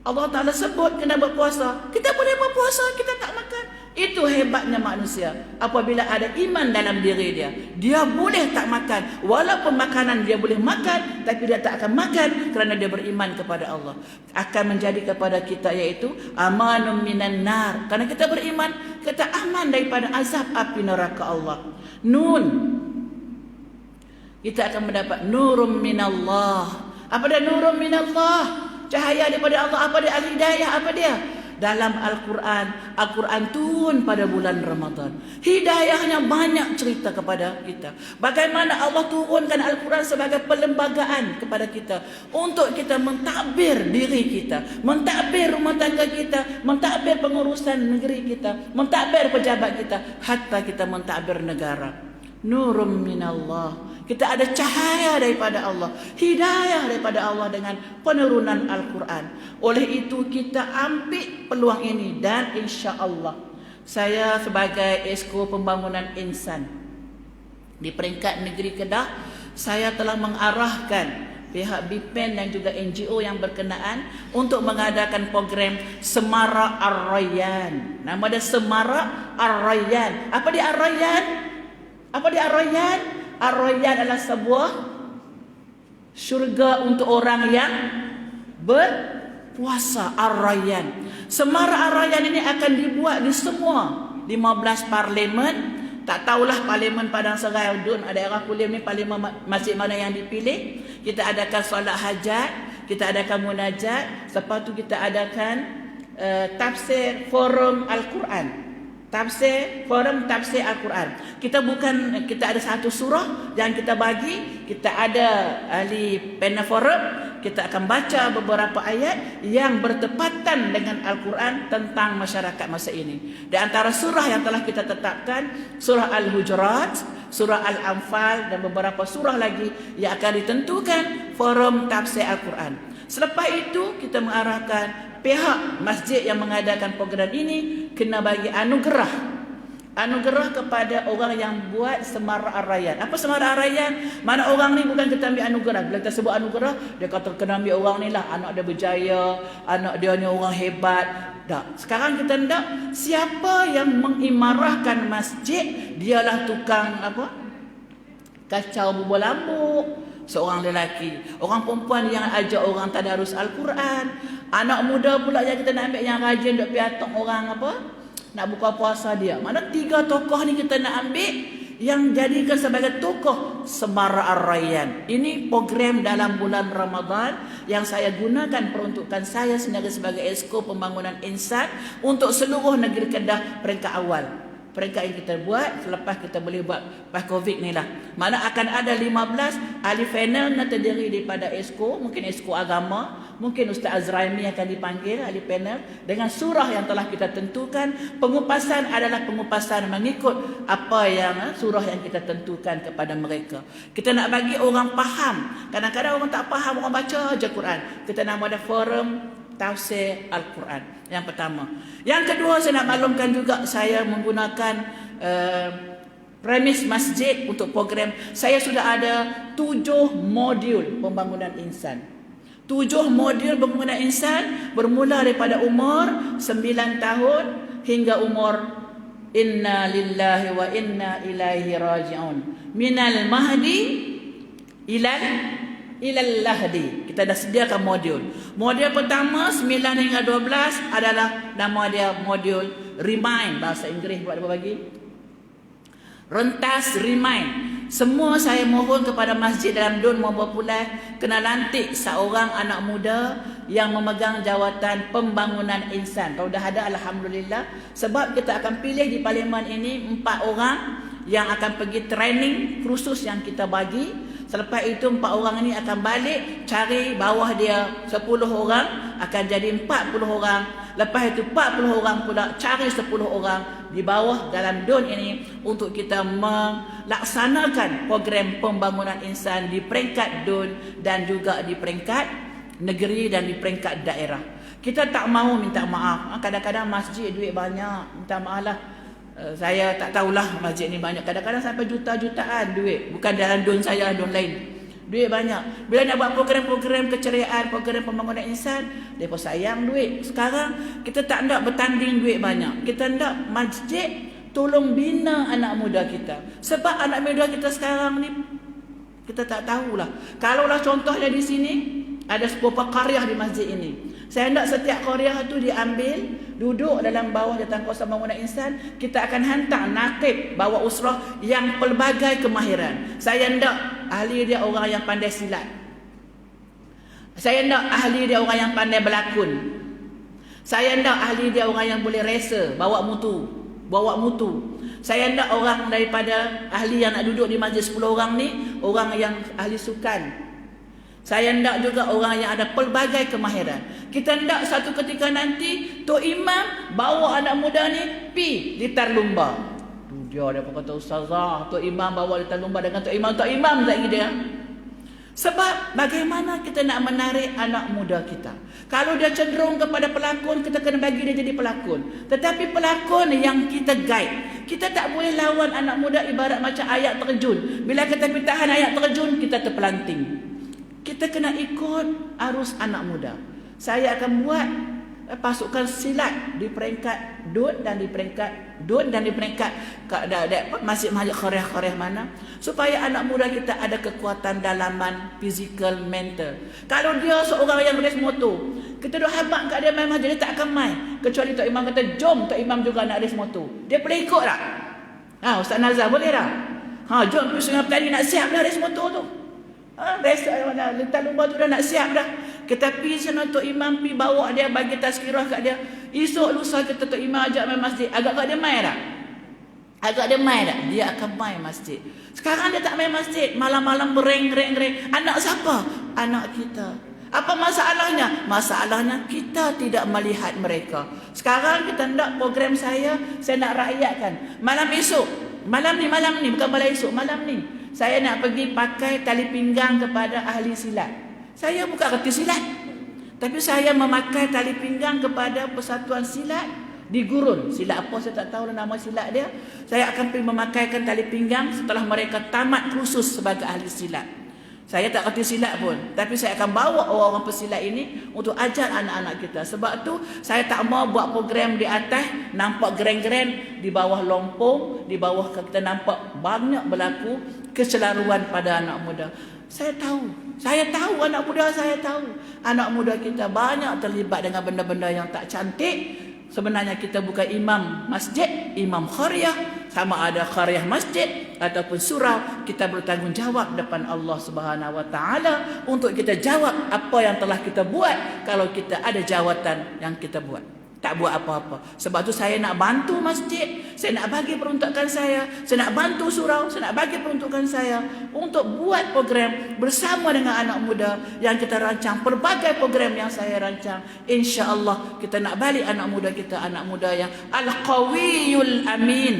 S4: Allah Ta'ala sebut kena berpuasa. Kita boleh berpuasa, kita tak makan. Itu hebatnya manusia. Apabila ada iman dalam diri dia, dia boleh tak makan. Walaupun makanan dia boleh makan, tapi dia tak akan makan kerana dia beriman kepada Allah. Akan menjadi kepada kita iaitu amanun minan nar. Kerana kita beriman, kita aman daripada azab api neraka Allah. Nun, kita akan mendapat nurum minallah. Apa dia nurum minallah? Cahaya daripada Allah. Apa dia? Al-Hidayah. Apa dia? Dalam Al-Quran. Al-Quran turun pada bulan Ramadan. Hidayahnya banyak cerita kepada kita. Bagaimana Allah turunkan Al-Quran sebagai perlembagaan kepada kita. Untuk kita mentadbir diri kita. Mentadbir rumah tangga kita. Mentadbir pengurusan negeri kita. Mentadbir pejabat kita. Hatta kita mentadbir negara. Nurum minallah. Kita ada cahaya daripada Allah, hidayah daripada Allah dengan penurunan Al-Quran. Oleh itu kita ambil peluang ini dan insya-Allah saya sebagai Esko Pembangunan Insan di peringkat negeri Kedah, saya telah mengarahkan pihak BPN dan juga NGO yang berkenaan untuk mengadakan program Semara Ar-Rayyan. Nama dia Semara Ar-Rayyan. Apa dia Ar-Rayyan? Apa dia Ar-Rayyan? Ar-Rayyan adalah sebuah syurga untuk orang yang berpuasa. Ar-Rayyan. Semara Ar-Rayyan ini akan dibuat di semua 15 parlimen. Tak tahulah parlimen Padang Serai Udun, daerah Kulim ni parlimen masjid mana yang dipilih. Kita adakan solat hajat, kita adakan munajat, lepas tu kita adakan tafsir forum Al-Quran. Forum tafsir Al-Quran. Kita ada satu surah yang kita bagi, kita ada ahli panel forum, kita akan baca beberapa ayat yang bertepatan dengan Al-Quran tentang masyarakat masa ini. Di antara surah yang telah kita tetapkan, surah Al-Hujurat, surah Al-Anfal dan beberapa surah lagi yang akan ditentukan forum tafsir Al-Quran. Selepas itu kita mengarahkan pihak masjid yang mengadakan program ini kena bagi anugerah kepada orang yang buat Semara Ar-Rayyan. Apa Semara Ar-Rayyan? Mana orang ni bukan kita ambil anugerah. Bila kita sebut anugerah, dia kata kena ambil orang ni lah, anak dia berjaya, anak dia ni orang hebat. Tak. Sekarang kita hendak siapa yang mengimarahkan masjid, dialah tukang apa? Kacau bubur lambuk. Seorang lelaki. Orang perempuan yang ajak orang tadarus Al-Quran. Anak muda pula yang kita nak ambil yang rajin duk piatok orang apa? Nak buka puasa dia. Mana 3 tokoh ni kita nak ambil yang jadikan sebagai tokoh Semara Ar-Rayyan. Ini program dalam bulan Ramadan yang saya gunakan peruntukan saya sebagai Esko Pembangunan Insan untuk seluruh negeri Kedah peringkat awal. Peringkat yang kita buat selepas kita boleh buat pas Covid ni lah. Mana akan ada 15 ahli panel yang terdiri daripada Esko, mungkin Esko Agama, mungkin Ustaz Azraimi akan dipanggil ahli panel dengan surah yang telah kita tentukan. Pengupasan adalah pengupasan mengikut apa yang surah yang kita tentukan kepada mereka. Kita nak bagi orang faham. Kadang-kadang orang tak faham, orang baca je Quran. Kita nak ada forum tafsir Al-Quran. Yang pertama. Yang kedua, saya nak maklumkan juga saya menggunakan premis masjid untuk program. Saya sudah ada 7 modul pembangunan insan. 7 modul pembangunan insan bermula daripada umur 9 tahun hingga umur inna lillahi wa inna ilaihi raji'un. Minal mahdi ilal lahdi. Kita dah sediakan modul. Modul pertama 9 hingga 12 adalah nama dia modul Remind, bahasa Inggeris buat apa bagi? Rentas Remind. Semua saya mohon kepada masjid dalam Dun Popular kena lantik seorang anak muda yang memegang jawatan pembangunan insan. Kalau dah ada, alhamdulillah. Sebab kita akan pilih di parlimen ini 4 orang yang akan pergi training kursus yang kita bagi. Selepas itu 4 orang ini akan balik cari bawah dia 10 orang, akan jadi 40 orang. Lepas itu 40 orang pula cari 10 orang di bawah dalam Dun ini untuk kita melaksanakan program pembangunan insan di peringkat Dun dan juga di peringkat negeri dan di peringkat daerah. Kita tak mahu minta maaf. Kadang-kadang masjid duit banyak, minta maaf lah. Saya tak tahulah masjid ni banyak. Kadang-kadang sampai juta-jutaan duit. Bukan dalam Dun saya, Dun lain. Duit banyak. Bila nak buat program-program keceriaan, program pembangunan insan, mereka sayang duit. Sekarang kita tak nak bertanding duit banyak. Kita nak masjid tolong bina anak muda kita. Sebab anak muda kita sekarang ni kita tak tahulah. Kalaulah contohnya di sini ada beberapa qaryah di masjid ini. Saya nak setiap qaryah tu diambil, duduk dalam bawah Jawatankuasa Pembangunan Insan, kita akan hantar nakib bawa usrah yang pelbagai kemahiran. Saya nak ahli dia orang yang pandai silat. Saya nak ahli dia orang yang pandai berlakon. Saya nak ahli dia orang yang boleh resa, bawa mutu. Saya nak orang daripada ahli yang nak duduk di masjid 10 orang ni, orang yang ahli sukan. Saya nak juga orang yang ada pelbagai kemahiran. Kita nak satu ketika nanti Tok Imam bawa anak muda ni pi litar lumba. Tu dia pun kata ustazah, Tok Imam bawa litar lumba dengan Tok Imam lagi dia. Sebab bagaimana kita nak menarik anak muda kita? Kalau dia cenderung kepada pelakon, kita kena bagi dia jadi pelakon. Tetapi pelakon yang kita guide. Kita tak boleh lawan anak muda ibarat macam ayat terjun. Bila kita tahan ayat terjun, kita terpelanting. Kita kena ikut arus anak muda. Saya akan buat pasukan silat di peringkat Dun dan di peringkat masjid-masjid qaryah-qaryah mana, supaya anak muda kita ada kekuatan dalaman fizikal, mental. Kalau dia seorang yang race motor, kita dah habaq kat dia main masjid, dia tak akan main. Kecuali Tok Imam kata, jom Tok Imam juga nak race motor. Dia boleh ikut tak? Ustaz Nazar boleh tak? Jom pergi Sungai Petani, nak siap dah race motor tu. Lintas lumba tu dah nak siap dah. Kita pergi sana, Tok Imam pergi bawa dia, bagi tazkirah kat dia. Esok lusa kita Tok Imam ajak main masjid. Agak dia main tak? Dia akan main masjid. Sekarang dia tak main masjid. Malam-malam bereng. Anak siapa? Anak kita. Apa masalahnya? Masalahnya kita tidak melihat mereka. Sekarang kita nak program saya nak rakyatkan. Malam ni, bukan malam esok, malam ni. Saya nak pergi pakai tali pinggang kepada ahli silat. Saya bukan kerti silat, tapi saya memakai tali pinggang kepada persatuan silat di Gurun. Silat apa saya tak tahu nama silat dia. Saya akan pergi memakaikan tali pinggang setelah mereka tamat kursus sebagai ahli silat. Saya tak kerti silat pun, tapi saya akan bawa orang-orang pesilat ini untuk ajar anak-anak kita. Sebab tu saya tak mau buat program di atas nampak geren-geren, di bawah lompong, di bawah kita nampak banyak berlaku kecelaruan pada anak muda. Saya tahu anak muda, anak muda kita banyak terlibat dengan benda-benda yang tak cantik. Sebenarnya kita bukan imam masjid, imam qaryah. sama ada qaryah masjid ataupun surau, kita bertanggungjawab depan Allah Subhanahu Wa Taala untuk kita jawab apa yang telah kita buat kalau kita ada jawatan yang kita buat. Tak buat apa-apa. Sebab tu saya nak bantu masjid, saya nak bagi peruntukan saya nak bantu surau, saya nak bagi peruntukan saya untuk buat program bersama dengan anak muda yang kita rancang, pelbagai program yang saya rancang. Insya-Allah kita nak balik anak muda kita, anak muda yang al-qawiyul amin.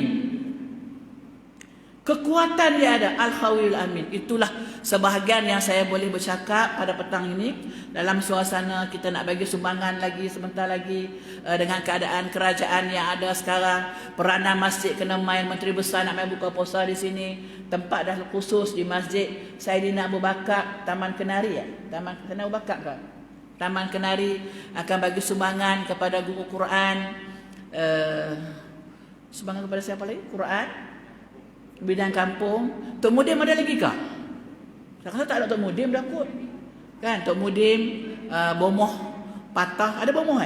S4: Kekuatan dia ada, Al-Khawiyul Amin. Itulah sebahagian yang saya boleh bercakap pada petang ini. Dalam suasana kita nak bagi sumbangan lagi sebentar lagi, dengan keadaan kerajaan yang ada sekarang, peranan masjid kena main, Menteri Besar nak main buka puasa di sini, tempat dah khusus di masjid Saidina Abu Bakar, Taman Kenari ya? Taman Abu Bakar kan? Taman Kenari akan bagi sumbangan kepada guru Quran. Sumbangan kepada siapa lagi? Quran, bidang kampung. Tok Mudim ada lagi kah? Saya rasa tak ada Tok Mudim dah kot. Kan Tok Mudim, bomoh patah, ada bomoh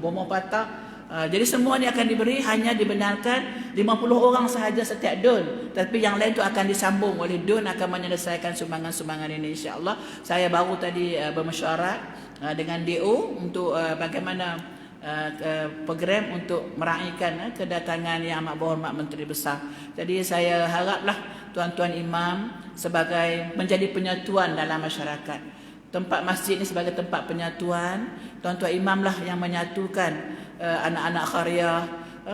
S4: bomoh patah. Jadi semua ni akan diberi, hanya dibenarkan 50 orang sahaja setiap dun. Tapi yang lain tu akan disambung oleh dun, akan menyelesaikan sumbangan-sumbangan ini insya-Allah. Saya baru tadi bermesyuarat dengan DO untuk bagaimana program untuk meraihkan kedatangan Yang Amat Berhormat Menteri Besar. Jadi saya haraplah tuan-tuan imam sebagai menjadi penyatuan dalam masyarakat. Tempat masjid ini sebagai tempat penyatuan, tuan-tuan imam lah yang menyatukan anak-anak qaryah.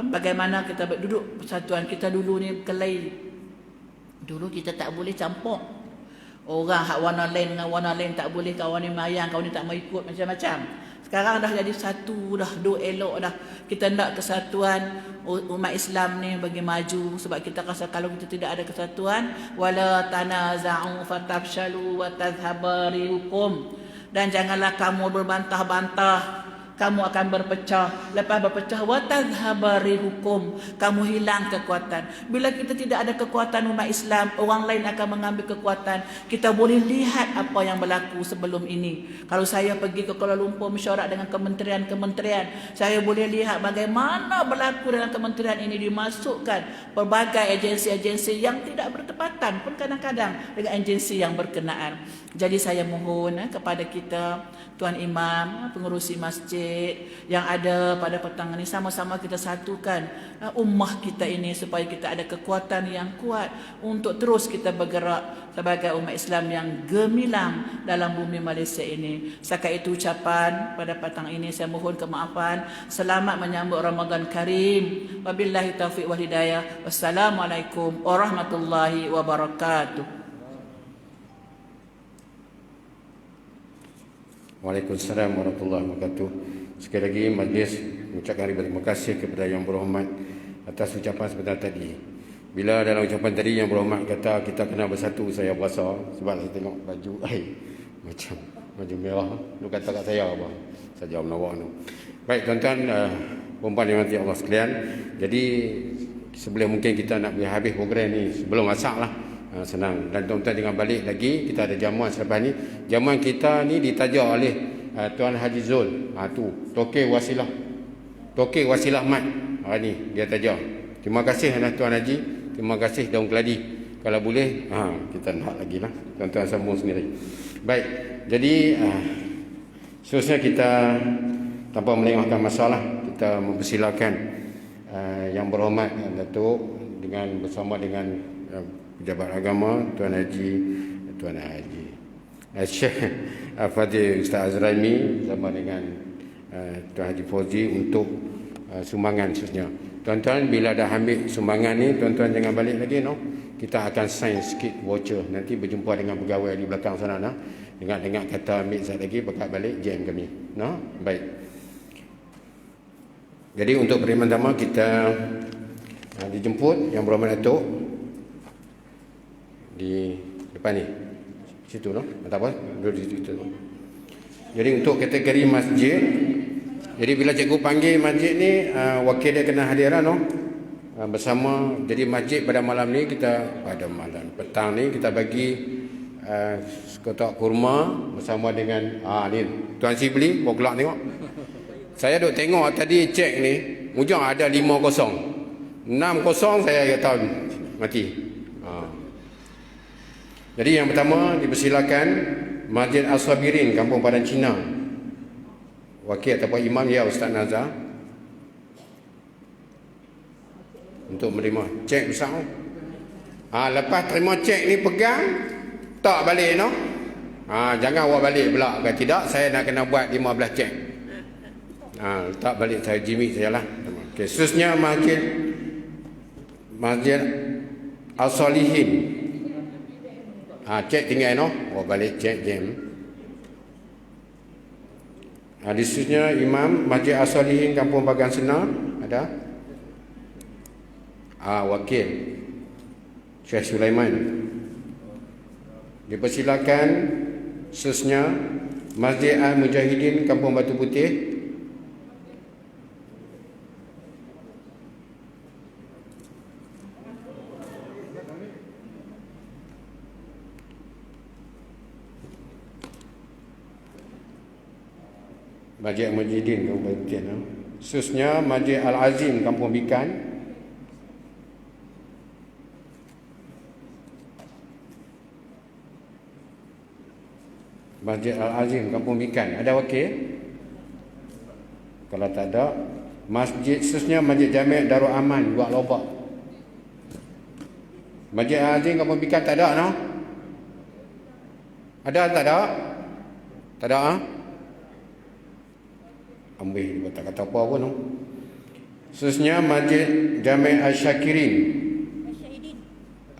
S4: Bagaimana kita duduk persatuan kita dulu ni kelai. Dulu kita tak boleh campur. Orang hak warna lain dengan warna lain tak boleh, kawan ni mayang, kawan ni tak mau ikut, macam-macam. Sekarang dah jadi satu dah, duk elok dah. Kita nak kesatuan umat Islam ni bagi maju, sebab kita rasa kalau kita tidak ada kesatuan, wala tanaza'u fatafshalu wa tadhhaba rihukum, dan janganlah kamu berbantah-bantah, kamu akan berpecah. Lepas berpecah, wa tadhhaba rihukum, kamu hilang kekuatan. Bila kita tidak ada kekuatan umat Islam, orang lain akan mengambil kekuatan. Kita boleh lihat apa yang berlaku sebelum ini. Kalau saya pergi ke Kuala Lumpur mesyuarat dengan kementerian-kementerian, saya boleh lihat bagaimana berlaku dalam kementerian ini dimasukkan pelbagai agensi-agensi yang tidak bertepatan pun kadang-kadang dengan agensi yang berkenaan. Jadi saya mohon kepada kita, tuan imam, pengurusi masjid yang ada pada petang ini, sama-sama kita satukan ummah kita ini supaya kita ada kekuatan yang kuat untuk terus kita bergerak sebagai umat Islam yang gemilang dalam bumi Malaysia ini. Setakat itu ucapan pada petang ini, saya mohon kemaafan. Selamat menyambut Ramadan Karim. Wabillahi taufiq wal hidayah. Wassalamualaikum warahmatullahi wabarakatuh.
S1: Waalaikumsalam warahmatullahi wabarakatuh. Sekali lagi majlis mengucapkan ribuan terima kasih kepada Yang Berhormat atas ucapan sebentar tadi. Bila dalam ucapan tadi Yang Berhormat kata kita kena bersatu, saya berasa sebab saya tengok baju macam baju merah. Lu kata kat saya apa? Saya jawab nawak tu. Baik tuan-tuan, perempuan yang nanti Allah sekalian. Jadi sebelum mungkin kita nak habis program ni, sebelum masak lah. Senang. Dan tuan-tuan jangan balik lagi, kita ada jamuan selepas ni. Jamuan kita ni ditaja oleh Tuan Haji Zul. Tu Tokek Wasilah. Tokek Wasilah Mat. Ni dia taja. Terima kasih Tuan Haji. Terima kasih Daun Keladi. Kalau boleh kita nak lagi lah. Tuan-tuan sambung sendiri. Baik. Jadi seterusnya kita tanpa melengahkan masalah, kita mempersilakan Yang Berhormat Datuk dengan bersama dengan Pejabat Agama Tuan Haji Syekh Fadil Ustaz Azraimi bersama dengan Tuan Haji Fauzi untuk sumbangan khususnya. Tuan-tuan bila dah ambil sumbangan ni, tuan-tuan jangan balik lagi kita akan sign sikit voucher. Nanti berjumpa dengan pegawai di belakang sana dengar kata ambil sekejap lagi pekat balik jam kami. Baik. Jadi untuk penerimaan tamu kita dijemput Yang Berhormat Datuk di depan ni, situ tak apa, duduk di situ. Jadi untuk kategori masjid, jadi bila cikgu panggil masjid ni, wakil dia kena hadir bersama. Jadi masjid pada malam ni petang ni kita bagi sekotak kurma bersama dengan ni Tuan Sibli. Bawa kelak tengok. Saya duk tengok tadi cek ni, ujung ada 5-0. 6-0 saya kata mati. Jadi yang pertama dipersilakan Masjid As-Sabirin, Kampung Padan Cina. Wakil ataupun imam ya Ustaz Nazar untuk menerima cek besar. Lepas terima cek ni pegang tak balik no. Jangan awak balik pula. Kalau tidak saya nak kena buat 15 cek. Letak balik saya jimik sajalah. Okay, khususnya Masjid As-Salihin. Cek tinggal no. Balik cek jam. Khususnya Imam Masjid As-Salihin Kampung Bagan Senar ada. Wakil Syekh Sulaiman. Dipersilakan khususnya Masjid Al-Mujahidin Kampung Batu Putih. Masjid Al-Mujahidin Kampung Batu Putih. Khususnya Masjid Al-Azim Kampung Bikan. Masjid Al-Azim Kampung Bikan. Ada wakil? Kalau tak ada, masjid khususnya Masjid Jami' Darul Aman Buat Lobak. Masjid Al-Azim Kampung Bikan tak ada no? Ada tak ada? Tak ada Ambil tak kata apa pun no? Khususnya Masjid Jami' Al-Syakirin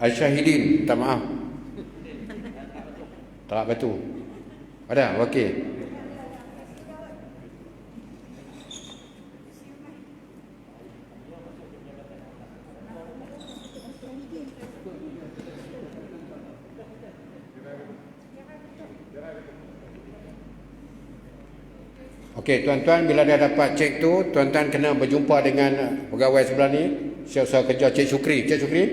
S1: Al-Syahidin. Tak maaf. Tak betul. Ada wakil? Okey, tuan-tuan, bila dah dapat cek tu, tuan-tuan kena berjumpa dengan pegawai sebelah ni. Saya kerja Cik Syukri. Cik Syukri,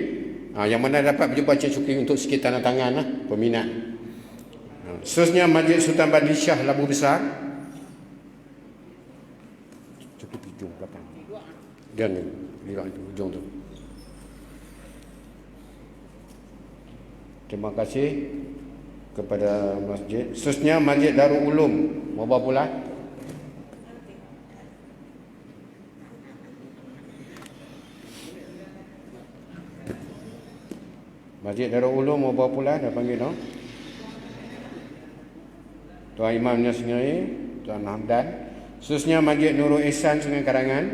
S1: yang mana dapat berjumpa Cik Syukri untuk sikit tanda tangan lah, peminat. Khususnya Masjid Sultan Badrishah Labu Besar. Cukup hujung belakang. Dan lihat itu hujung tu. Terima kasih kepada masjid. Khususnya Masjid Darul Ulum Mabah Pula. Masjid Darul Ulum Mabah Pula dah panggil no? Tuan Imamnya Sungai, Tuan Hamdan. Khususnya Masjid Nurul Ihsan Sungai Karangan.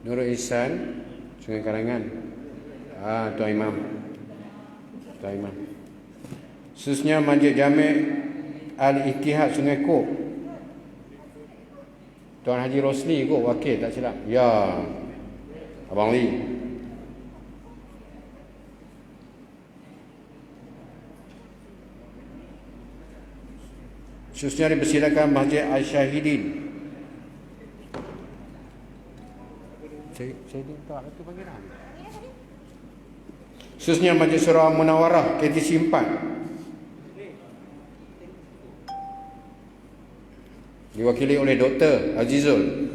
S1: Nurul Ihsan Sungai Karangan. Tuan Imam. Tuan Imam. Khususnya Masjid Jami' Al-Ittihad Sungai Kok. Tuan Haji Rosli kot, wakil tak silap. Ya, Abang Lee. Khususnya dipersilakan Masjid Al-Syahidin. Khususnya Masjid Surah Munawarah KTC 4. Diwakili oleh Dr. Azizul.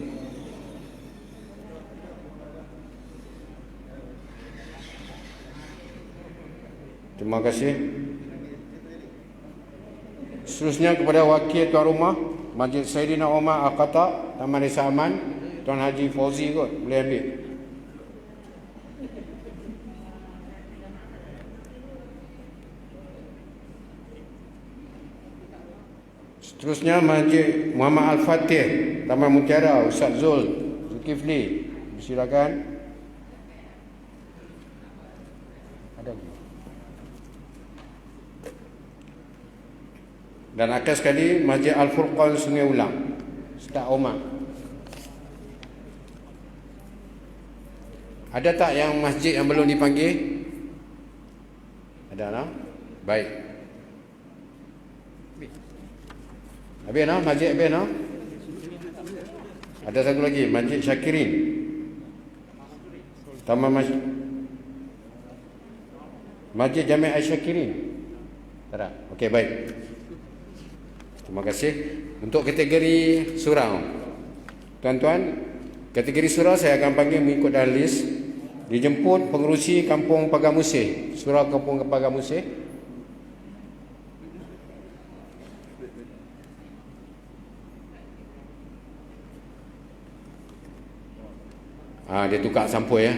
S1: Terima kasih. Seterusnya kepada wakil tuan rumah Masjid Saidina Omar Al-Qatar Taman Desa Aman, Tuan Haji Fauzi kot, boleh ambil. Seterusnya Masjid Muhammad Al-Fatih Taman Mutiara Ustaz Zul Zulkifli. Silakan. Ada lagi. Dan akhir sekali Masjid Al-Furqan Sungai Ulang Ustaz Omar. Ada tak yang masjid yang belum dipanggil? Ada tak? Baik. Habis tak? Masjid habis tak? Ada satu lagi, Masjid Syakirin Taman Masjid Jami' Al-Syakirin. Tak ada? Okey, baik. Terima kasih. Untuk kategori surau, Tuan-tuan, kategori surau saya akan panggil mengikut dalam list. Dijemput pengerusi Kampung Pagar Musih. Surau Kampung Pagar Musih. Dia tukar sampul ya.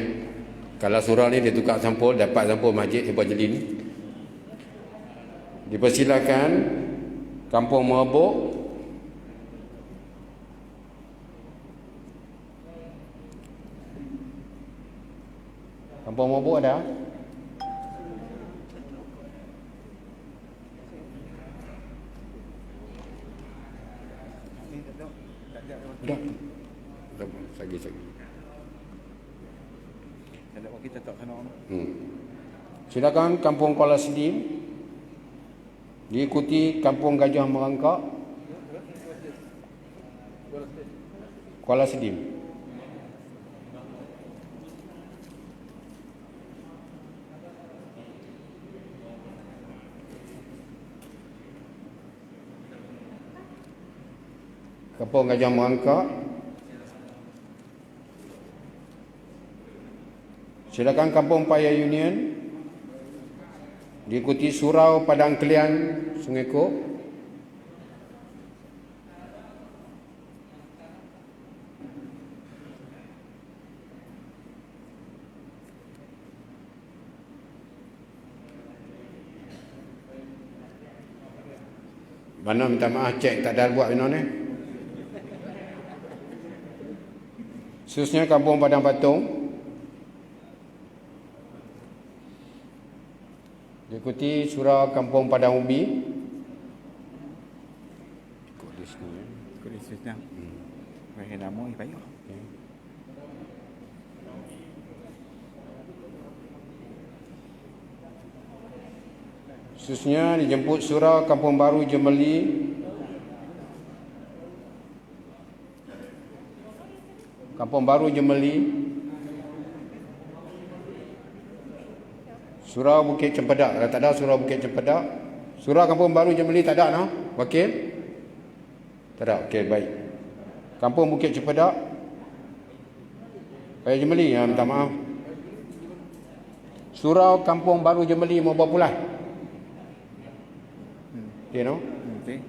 S1: Kalau surau ni dia tukar sampul, dapat sampul Masjid Ibu Jelin. Dipersilakan Kampung Merbuk. Kampung Merbuk ada? Dah. Lagi.
S2: Kita tak kena.
S1: Silakan Kampung Kuala Sedim. Diikuti Kampung Gajah Merangkak. Kuala Sedim. Kampung Gajah Merangkak. Silakan Kampung Paya Union. Diikuti Surau Padang Kelian, Sungai Kok. Mana minta maaf, cek tak ada buat bina ni. Seterusnya Kampung Padang Patung. Diikuti Surau Kampung Padang Ubi. Ikut list ni.
S2: Ikut list ni. Bagi nama ni payah.
S1: Seterusnya dijemput Surau Kampung Baru Jemeli. Kampung Baru Jemeli. Surau Bukit Cempedak. Kalau tak ada Surau Bukit Cempedak. Surau Kampung Baru Jemeli tak ada, no? Wakil? Tak ada. Okey, baik. Kampung Bukit Cempedak. Paya Jemeli, minta maaf. Surau Kampung Baru Jemeli mau bawa pulang. Okey, no?
S2: Okey.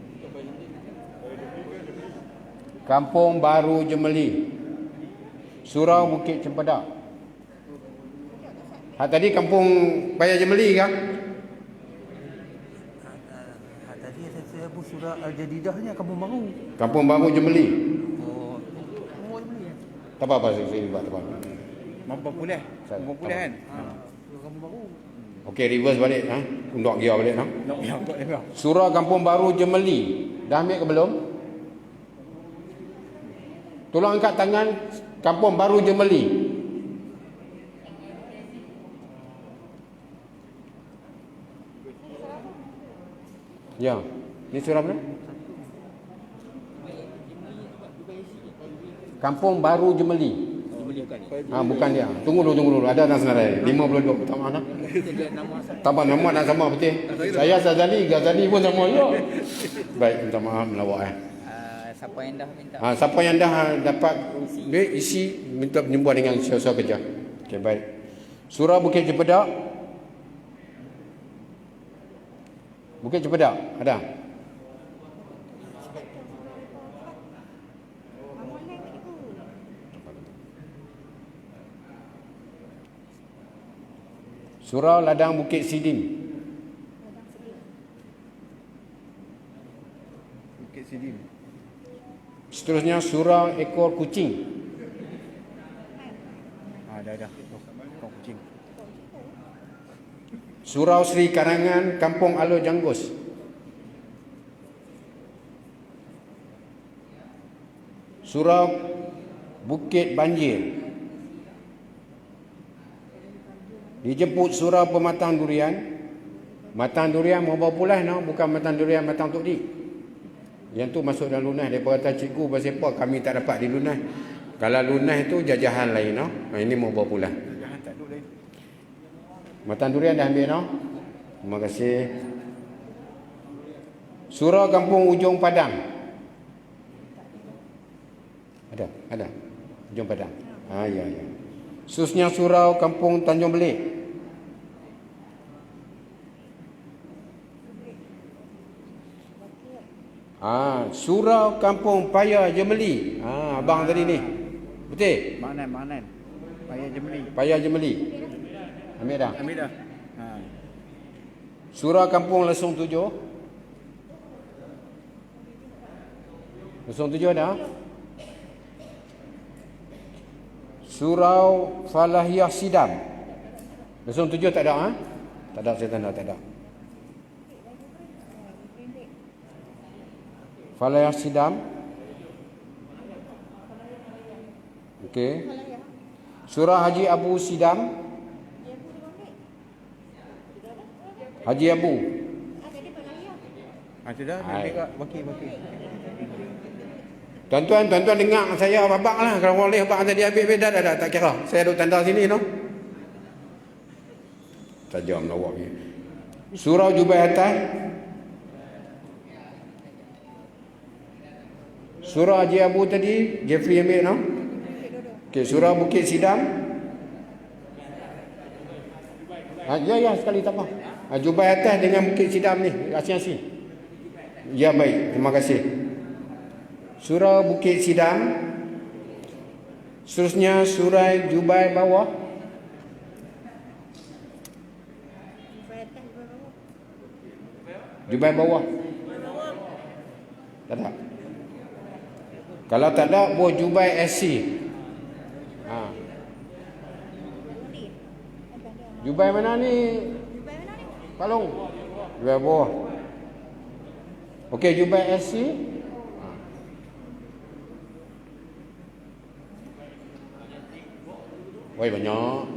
S1: Kampung Baru Jemeli. Surau Bukit Cempedak. Tadi Kampung Paya Jemeli kan?
S2: Tadi saya pun surau Al-Jadidahnya Kampung Baru.
S1: Kampung Baru Jemeli.
S2: Oh Jemeli.
S1: Tak apa-apa, saya buat tak apa.
S2: Mampu pulih. Mampu pulih kan? Kampung Baru.
S1: Okey, reverse balik. Undak gear balik.
S2: Nak yang buat dia.
S1: Surau Kampung Baru Jemeli. Dah ambil ke belum? Tolong angkat tangan Kampung Baru Jemeli. Ya, ni surau mana? Kampung Baru Jemeli. Bukan dia. Tunggu dulu. Ada nak senarai. 52. Tak mana? Tak nama nak sama betul. Saya Ghazali pun sama. Ya. Baik, minta maaf melawak
S5: Siapa yang dah minta?
S1: Siapa yang dah dapat duit isi minta berjumpa dengan siapa kerja. Okey, baik. Surau Bukit Cempedak. Bukit Cempedak ada? Surau Ladang Bukit Sidim.
S2: Bukit Sidim.
S1: Seterusnya Surau Ekor Kucing.
S2: Dah. Kau kucing.
S1: Surau Sri Karangan, Kampung Alor Janggus. Surau Bukit Banjir. Dijemput Surau Pematang Durian. Matang durian mau bawa pulang, no? Bukan matang durian, matang Tok Dik. Yang tu masuk dalam lunas. Mereka kata, cikgu pasal apa kami tak dapat di lunas. Kalau lunas itu jajahan lain, no? Ini mau bawa pulang.
S2: Jajahan tak ada lain.
S1: Matang durian dah ambil, no? Terima kasih. Surau Kampung Ujung Padang. Ada. Tanjung Padang. Ya. Seterusnya surau kampung Tanjung Belik. Surau kampung Paya Jemeli. Abang tadi ni. Betul?
S5: Manan. Paya Jemeli.
S1: Paya Jemeli. Ambil dah. Surau kampung Lesung 7. Lesung 7 ada. Surau Falahiyah Sidam. Lesung 7 tak ada, Tak ada, saya tanda tak ada. Falahiyah Sidam. Okey. Surau Haji Abu Sidam. Haji Abu.
S5: Sudah, baki.
S1: Tuan-tuan dengar saya abang lah. Kalau boleh abang tadi habis dah tak kira. Saya ada tanda sini no. Tajam nak buat ni. Surau Jubai Atas. Surau Haji Abu tadi Jeffrey ambil no. Okey, Surau Bukit Sidam. Ya sekali tak apa. Jubai Atas dengan Bukit Sidam ni asing-asing. Ya baik, terima kasih. Surau Bukit Sidam. Seterusnya Surau Jubai Bawah. Jubai Bawah. Tak ada. Kalau tak ada, buat Jubai SC. Jubai mana ni? Palung. Jubai Bawah. Okey, Jubai SC. Woi banyak.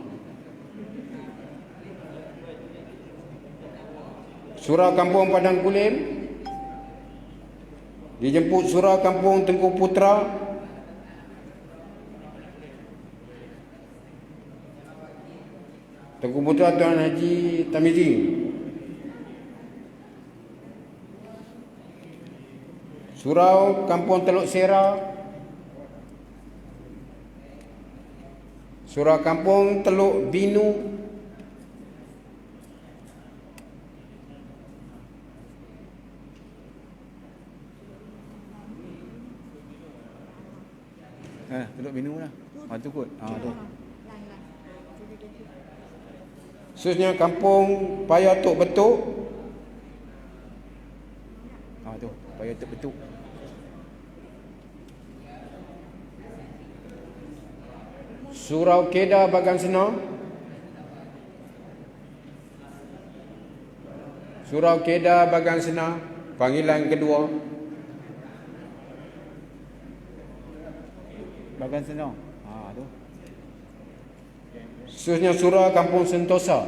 S1: Surau Kampung Padang Kulim. Dijemput Surau Kampung Tengku Putra. Tengku Putra Tuan Haji Tamizi. Surau Kampung Teluk Sera. Surau Kampung Teluk Binu.
S5: Teluk Binu lah. Tu kot. Tu.
S1: Seterusnya Kampung Paya Tok Betuk.
S5: Tu, Paya Tok Betuk.
S1: Surau Kedah Bagan Senang. Surau Kedah Bagan Senang. Panggilan kedua.
S5: Bagan Senang. Tu.
S1: Seterusnya Surau Kampung Sentosa.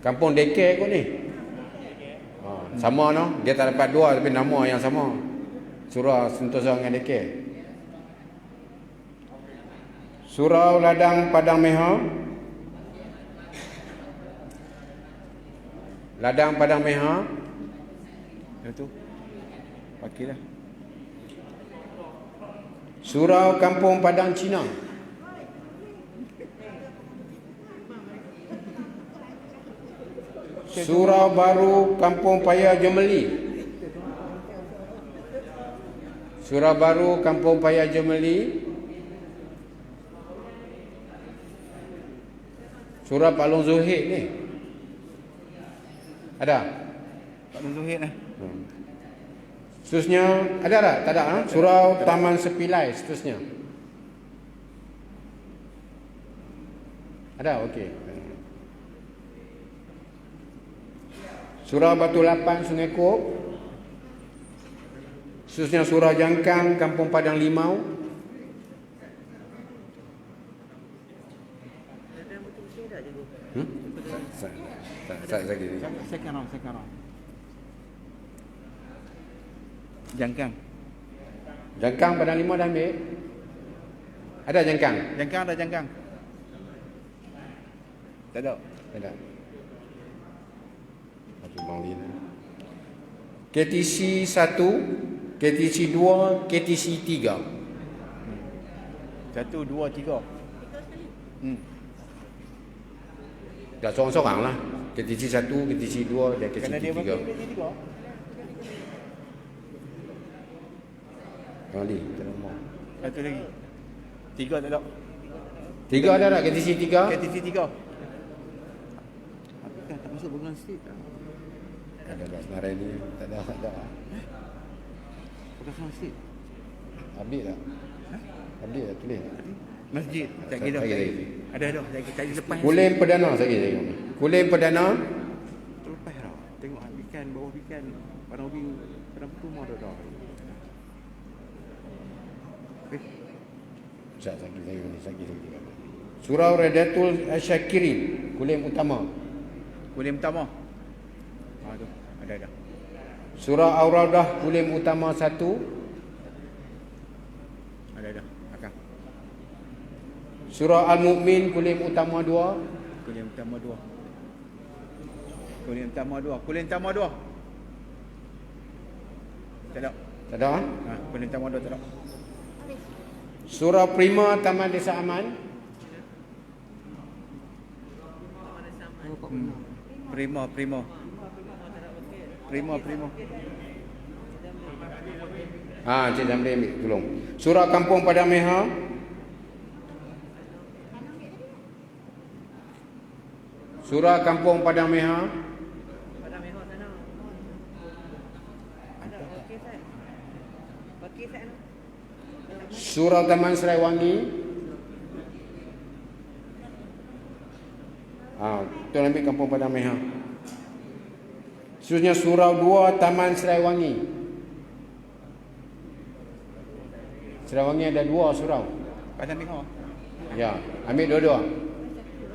S1: Kampung Deke kot ni. Sama no. Dia tak dapat dua tapi nama yang sama. Surau Sentosa dengan Deke. Surau Ladang Padang Meha. Ladang Padang Meha.
S5: Tu. Pakai dah.
S1: Surau Kampung Padang Cina. Surau Baru Kampung Paya Jemeli. Surau Baru Kampung Paya Jemeli. Surau Pak Long Zuhid ni. Ada?
S5: Pak Long Zuhid lah.
S1: Seterusnya ada tak? Tak ada. Surau Taman Sepilai seterusnya. Ada? Okey. Surau Batu Lapan Sungai Kop. Seterusnya Surau Jangkang Kampung Padang Limau.
S5: Sekarang. Jangkang.
S1: Jangkang Padang Limau dah ambil. Ada Jangkang?
S5: Jangkang ada Jangkang. Tak ada.
S1: Tak ada. Aduh Bang Lin. KTC 1 KTC 2, KTC 3.
S5: 1, 2, 3.
S1: Dah seorang-seorang lah. KTC 1, KTC 2 dan
S5: Kalau
S1: KTC
S5: dia
S1: 3.
S5: bagi dia 3.
S1: Kali, tak ada mau.
S5: Satu lagi. 3 tak ada.
S1: 3 ada tak KTC 3?
S5: KTC 3. Tapi kan tak masuk background state.
S1: Ada kat senarai ni. Tak ada.
S5: Background state.
S1: Habis tak? Habis tak tulis?
S5: Masjid. Tak kira.
S1: Lagi.
S5: Ada. Tak lepas.
S1: Kulim Perdana saya tengok. Kulim Perdana.
S5: Terlepas dah. Tengok ikan, bawah ikan. Padang ubi, padang pertumah dah.
S1: Sakit tengok ni, sakit. Surau Radatul Syakirin, Kulim Utama.
S5: Kulim utama. Tu. Ada.
S1: Surau Auradah, Kulim Utama 1.
S5: Ada. Akang.
S1: Surau Al-Mu'min, Kulim Utama 2.
S5: Kulim utama 2. Kulim utama 2. Kulim utama 2. Tak ada.
S1: Tak ada?
S5: Kulim utama 2 tak ada.
S1: Surau Prima, Taman Desa Aman.
S5: Prima.
S1: Cik Zamri ambil, tolong. Surau Kampung Padang Meha. Surau Kampung Padang Meha. Surau Taman Serai Wangi. Tuan ambil Kampung Padang Meha. Seterusnya Surau 2 Taman Serai Wangi. Serai Wangi ada 2 surau.
S5: Padang Mihor.
S1: Ya, ambil dua-dua.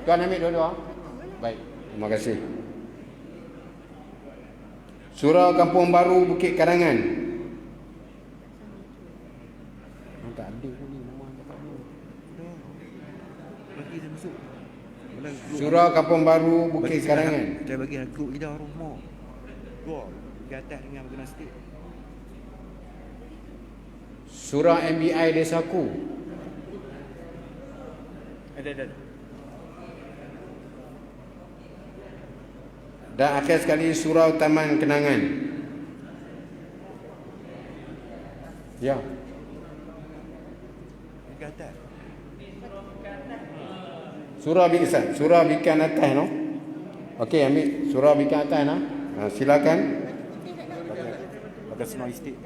S1: Tuan ambil dua-dua. Baik, terima kasih. Surau Kampung Baru Bukit Karangan. Tak ada pun ni nama tak ada.
S5: Bagi dia masuk.
S1: Surau Kampung Baru Bukit Karangan.
S5: Dia bagi grup kita rumah. Dua. Di atas dengan background state.
S1: Surau MBI Desaku.
S5: Ada.
S1: Dan akhir sekali Surau Taman Kenangan. Ya.
S5: Di atas.
S1: Surau Bikan. Surau Bikan atas no. Okey, ambil Surau Bikan atas nah. Silakan.
S5: Bagas Snow Estate.